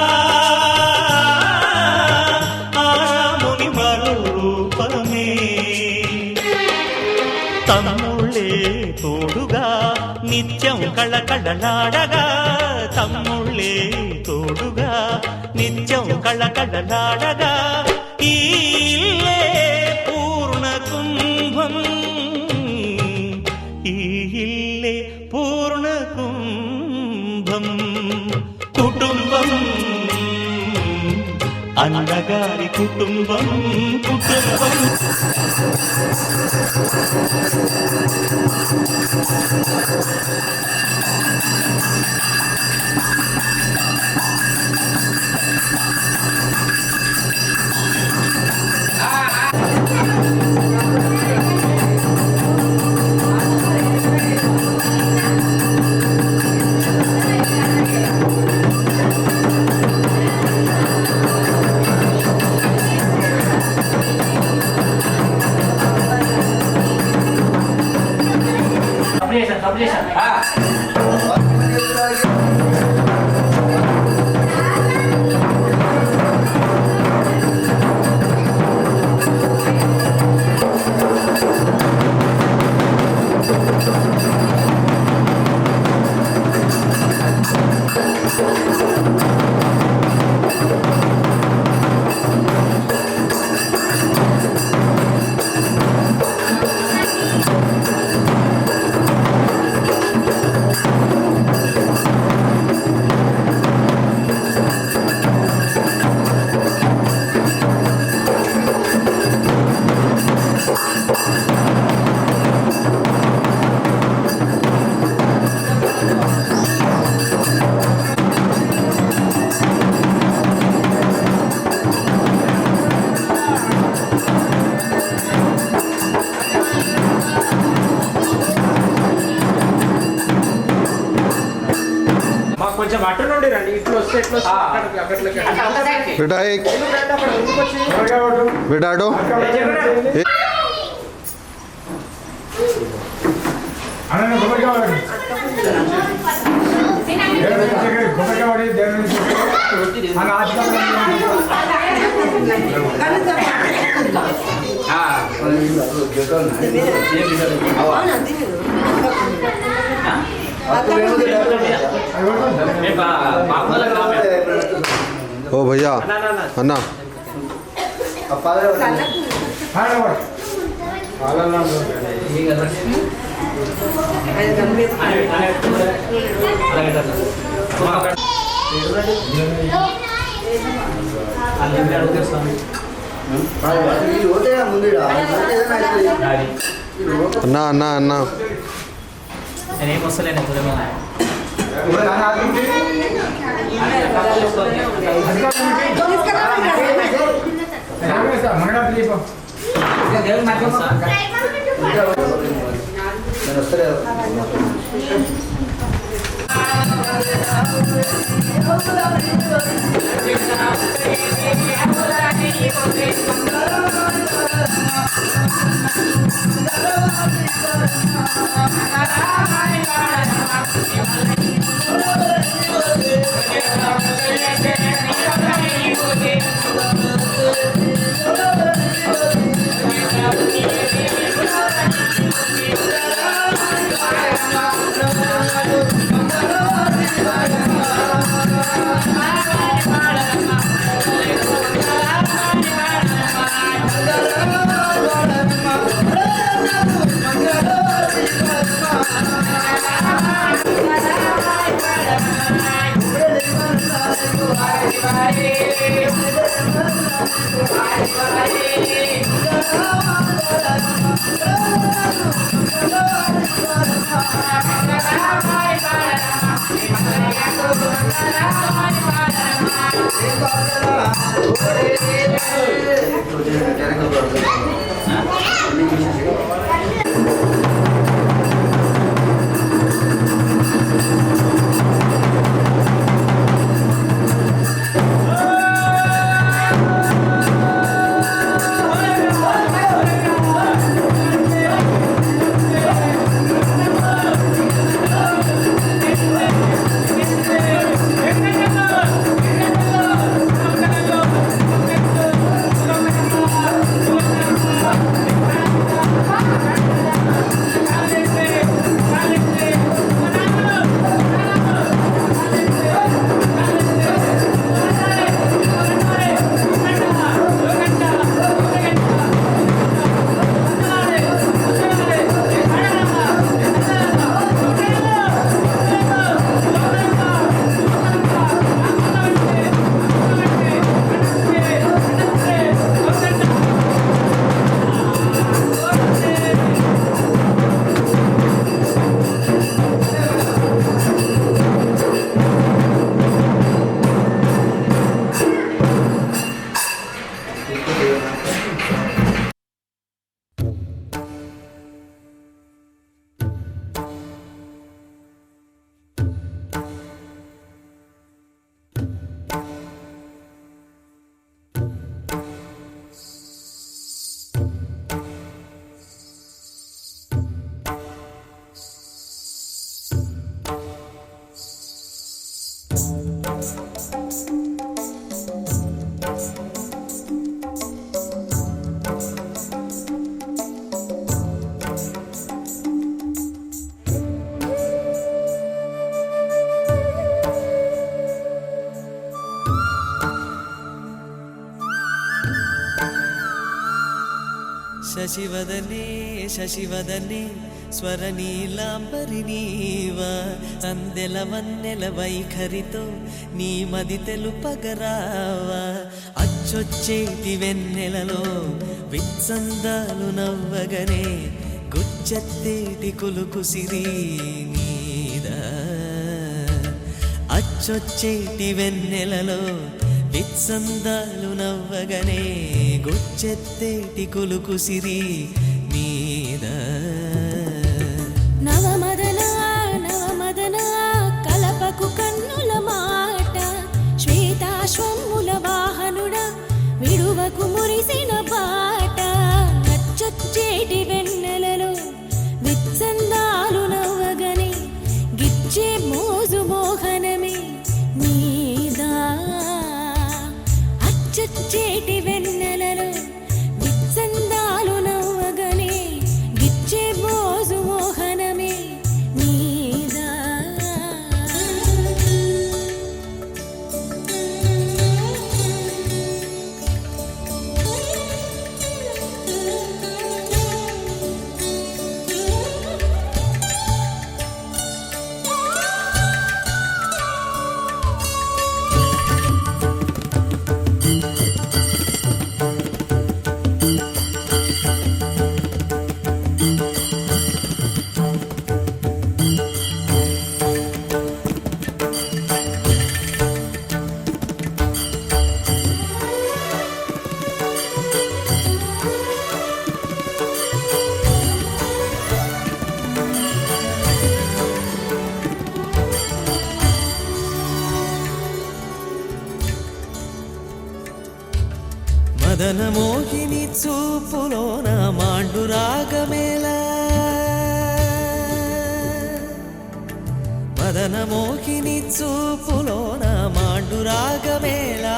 ఆరాముని మరో రూపమే. తమ్ముళ్ళే తోడుగా నిత్యం కళకళలాడగా, తమ్ముళ్ళే తోడుగా నిత్యం కళకళలాడగా, ఈ ఇల్లే పూర్ణ కుంభం, ఈ ఇల్లే పూర్ణ కుంభం. కుటుంబం అన్నగారి కుటుంబం, కుటుంబం. కొంచెం అటు నుండి రండి, ఇట్లా వస్తే ఎట్లా బిడాడు అన్న కొబ్బరికాయ దేవుని ओ भैया अन्ना अन्ना अन्ना अन्ना నేనేం వస్తలేను శశివదనే శశివదనే స్వరనీలాంబరి నీవా అందెల వన్నెల వైఖరితో నీ మది తెలుపగరావా అచ్చొచ్చేటి వెన్నెలలో విత్సందాలు నవ్వగనే గుచ్చెత్తేటి కులుకు సిరి నీదా అచ్చొచ్చేటి వెన్నెలలో విత్సందాలు నవ్వగనే గుచ్చెత్తేటి కులుకు సిరి మీద నవమదనా నవమదనా కలపకు కన్నుల మాట శ్వేతాశ్వముల వాహనుడా విడువకు మురిసిన బాట నచ్చొచ్చేటి వెన్నెలలో విత్సందాలు నవ్వగనే గిచ్చే మోజు మోహ చచ్చేటి వెన్నెలలో విత్సందాలు నవ్వగనే గిచ్చే మోజు మోహనమే నీదా మదన మోహిని చూపులోన మాండు రాగమేలా మదన మోహిని చూపులోన మాండు రాగమేలా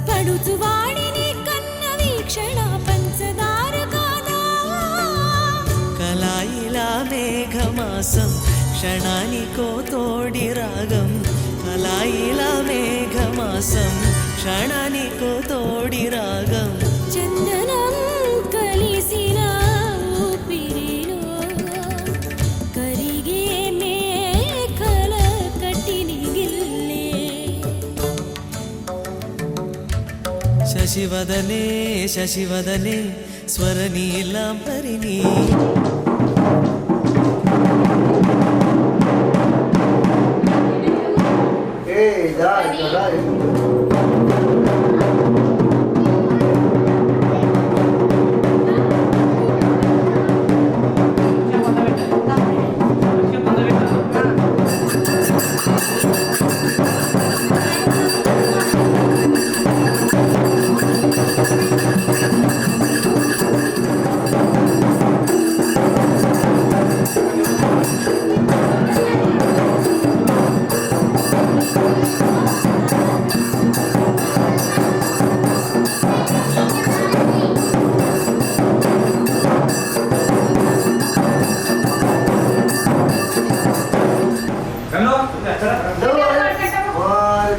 పడుచు వాడిని కన్న వీక్షణ పంచదార కాదా కలాయిలా మేఘమాసం క్షణానికో తోడి రాగం కలాయిలా మేఘమాసం క్షణానికో తోడి రాగం చందనం కలిసిన ఊపిరిలో కరిగే మేకల కట్టిని గిల్లే శశివదనే శశివదనే స్వరనీలాంబరిణి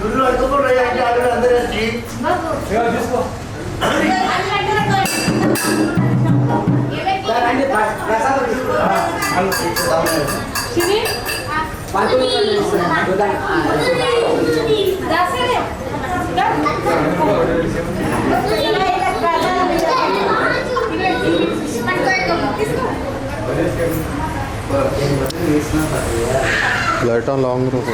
గుళ్ళు అడుగుతున్నాయి అంటే అడుగు అందరూ వచ్చి తీసుకో ప్రసాదం लाइट ऑन लॉन्ग रखो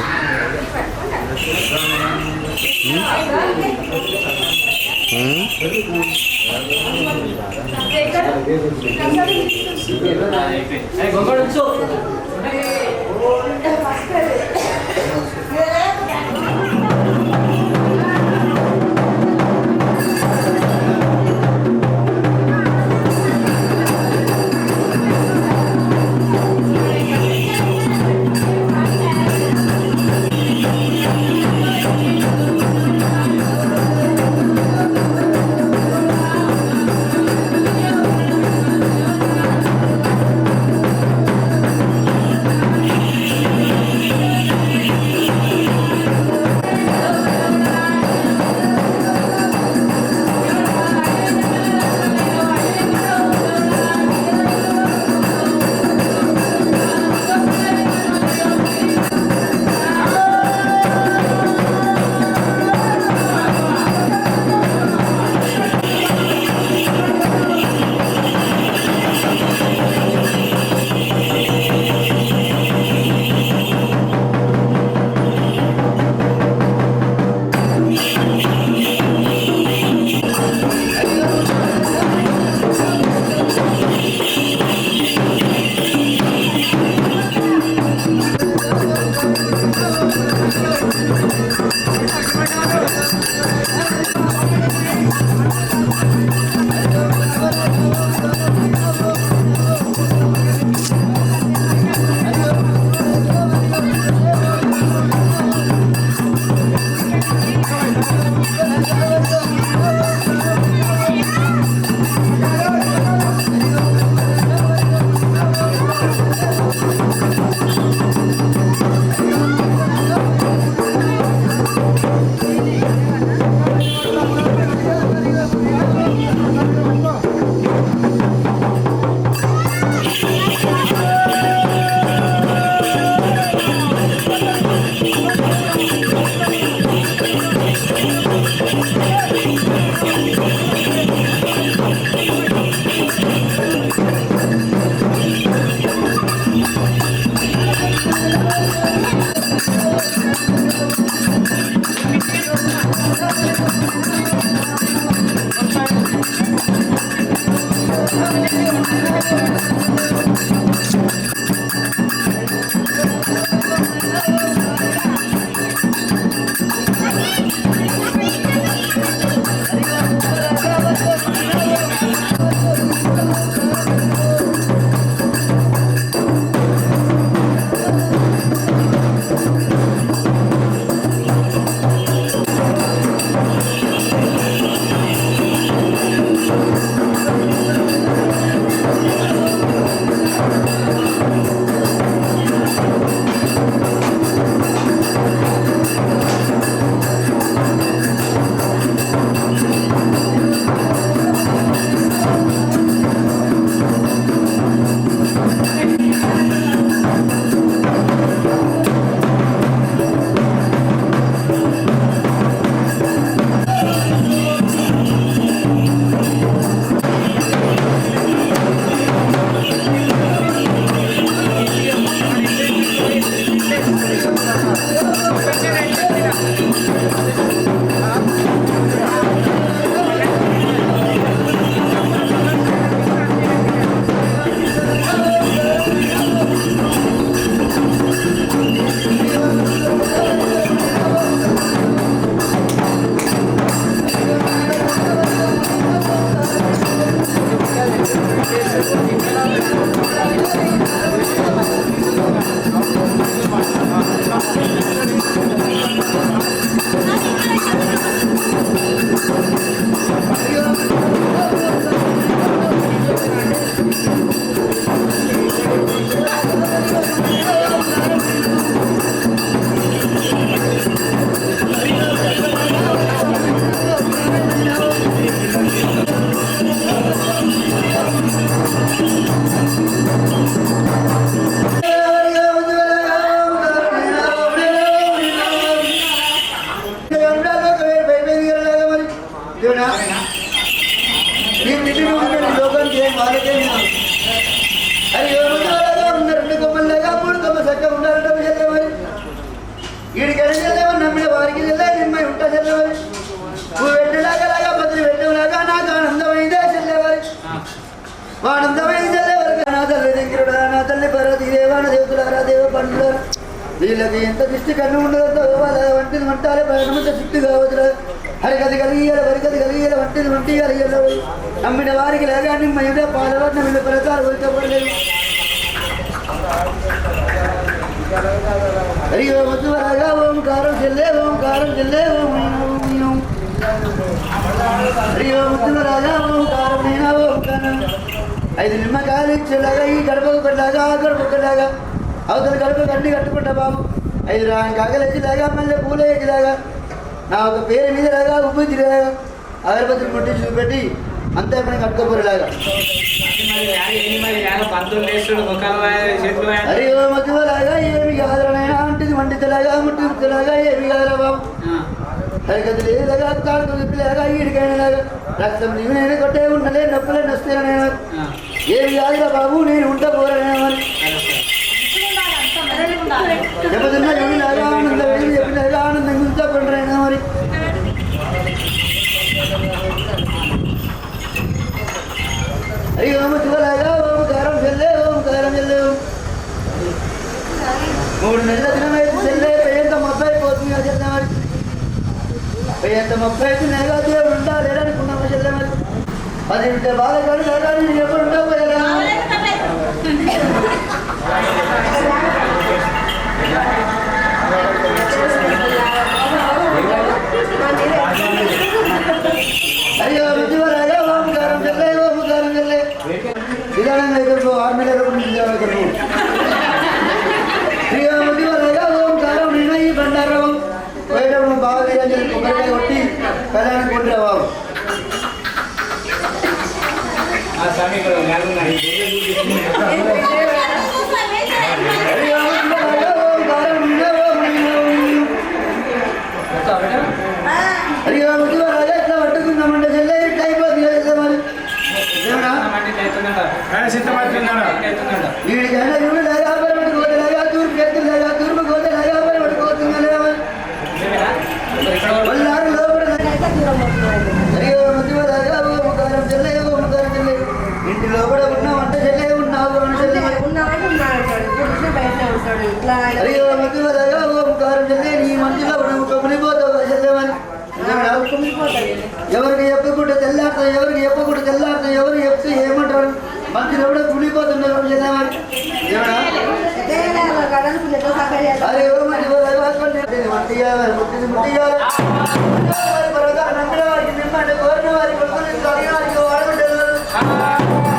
ఏమన్నా ఈ తిండి ఉంటాడు లోకానికి ఏం వాళ్ళకే అది ఎవరుగా ఉన్న 2 కొమ్మలాగా 3 కొమ్మ చక్కగా ఉండాలంటే చెల్లెమని వీడికైనా చెల్లెమని నమ్మిన వారికి చెల్లె నిమ్మ ఉంటా చెల్లెమని నువ్వు వెంటలాగా బదిలి పెట్టేలాగా నాకు ఆనందమైందే చెల్లెవారి ఆనందమైంది చెల్లెవారికి నా తల్లి దగ్గరుడా నా తల్లి పర్వతి దేవాన దేవతలారా దేవ పండులారా వీళ్ళకి ఎంత దిష్టి కన్ను ఉండదంతో వంటిది వంటాలే ప్రయాణమంతా చుట్టూ కావచ్చురా హరిగది కలిగియాలి వరిగది కలిగియాలి వంటిది వంటి కలిగియాలి నమ్మిన వారికి లేగా నిమ్మ పాలవాడిన వీళ్ళ ప్రకారం వరికపడలేదు హరి ఓమరాగా ఓంకారం చెల్లే ఓంకారం చెల్లే ఓం హరి ఓమరాగా ఓంకారం నేనా ఓంకారం 5 నిమ్మకాయలు ఇచ్చేలాగా ఈ గడప ఒకటిలాగా ఆ గడప ఒకటిలాగా అవతల గడప గడ్డి కట్టుకుంటా బాబు 5 కాగలేలాగా మళ్ళీ పూలేలాగా నా ఒక పేరు మీదలాగా ఉబ్బులాగా అగరబత్తులు ముట్టి చూపెట్టి అంతా ఎప్పుడు కట్టుకోపోరేలాగా అరే ఓ మధ్యలాగా ఏమి కాదులనైనా అంటిది వంటితలాగా ముట్టిలాగా ఏమి కాదురా బాబు హరిగది లేదులాగా తాడులాగా ఈడికైనాలాగా రక్తం నీవునైనా కొట్టే ఉండలే నొప్పులే నొస్తేనైనా ఏమి కాదురా బాబు నేను ఉంటా పోరానైనా మరి చెప్పదున్నా ఎవరిలాగా ఆనందం ఎవరిలాగా ఆనందం గుంతా పండురైనా మరి అయ్యో శివలాగా ఓంకారం చెల్లే ఓంకారం చెల్లే 3 నెలల దినమైతే చెల్లే పెయ్యంత మొత్తం అయిపోతుంది కదా చెల్లె మరి పెయ్యంత మొత్తం అయితే నెలగా దేవుడు ఉండాలి అనుకున్నామా చెల్లె మరి 10 నిమిషాలు బాగా కానీ నేను ఎప్పుడు ఉండవు కదా అయ్యో శివలాగా ఓంకారం చెల్లే ఓంకారం చెల్లే నిదానంగా ఇక్కడ ఆర్మీలో శివలాగా ఓంకారం నేను ఈ బండారం పోయేటప్పుడు బాగా కొబ్బరికాయ కొట్టి కళ్యాణం కొట్టిరా బాబు అయ్యో శివలాగా ఎట్లా పట్టుకుందామంటే చెల్లె ఇట్లా అయిపోతుంది వీడికైనా ఇవి లేగా పట్టుకోలేగా తూర్పు ఎత్తులేగా తూర్పు కోతలేగా పట్టుకోతుందా వల్లారు లోపల అయ్యో మధ్యలాగా ఓంకారం చెల్లె ఓంకారం చెల్లె ఇంటి లోపల ఉన్నావు అంటే చెల్లె ఉన్నావు అయ్యో మధ్యలాగా ఓంకారం చెల్లె నీ మంచిలో కొమ్మిపోతావు చెల్లెమని ఎవరికి చెప్పకుండా తెల్లాడుతాం ఎవరికి చెప్పకుండా తెల్లాడుతాం ఎవరు చెప్తే ఏమంటారు మంచి కూడా కులిపోతున్నారు చెల్లెమని అరే వారికి నిమ్మంటే కోరిన వారికి వారికి వాడమంటారు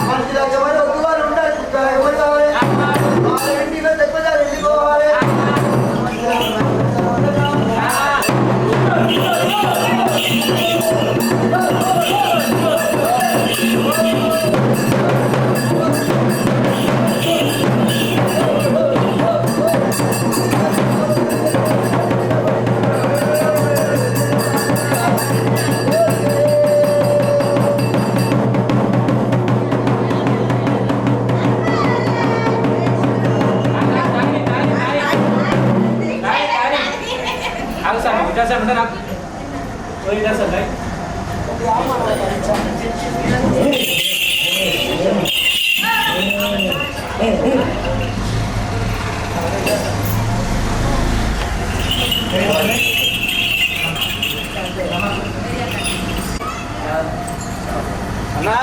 మంచిలాగా మరి ఒక్క వారు ఉండాలి ఎవరు కావాలి ఇంటిలో తక్కువ వెళ్ళిపోవాలి అన్నా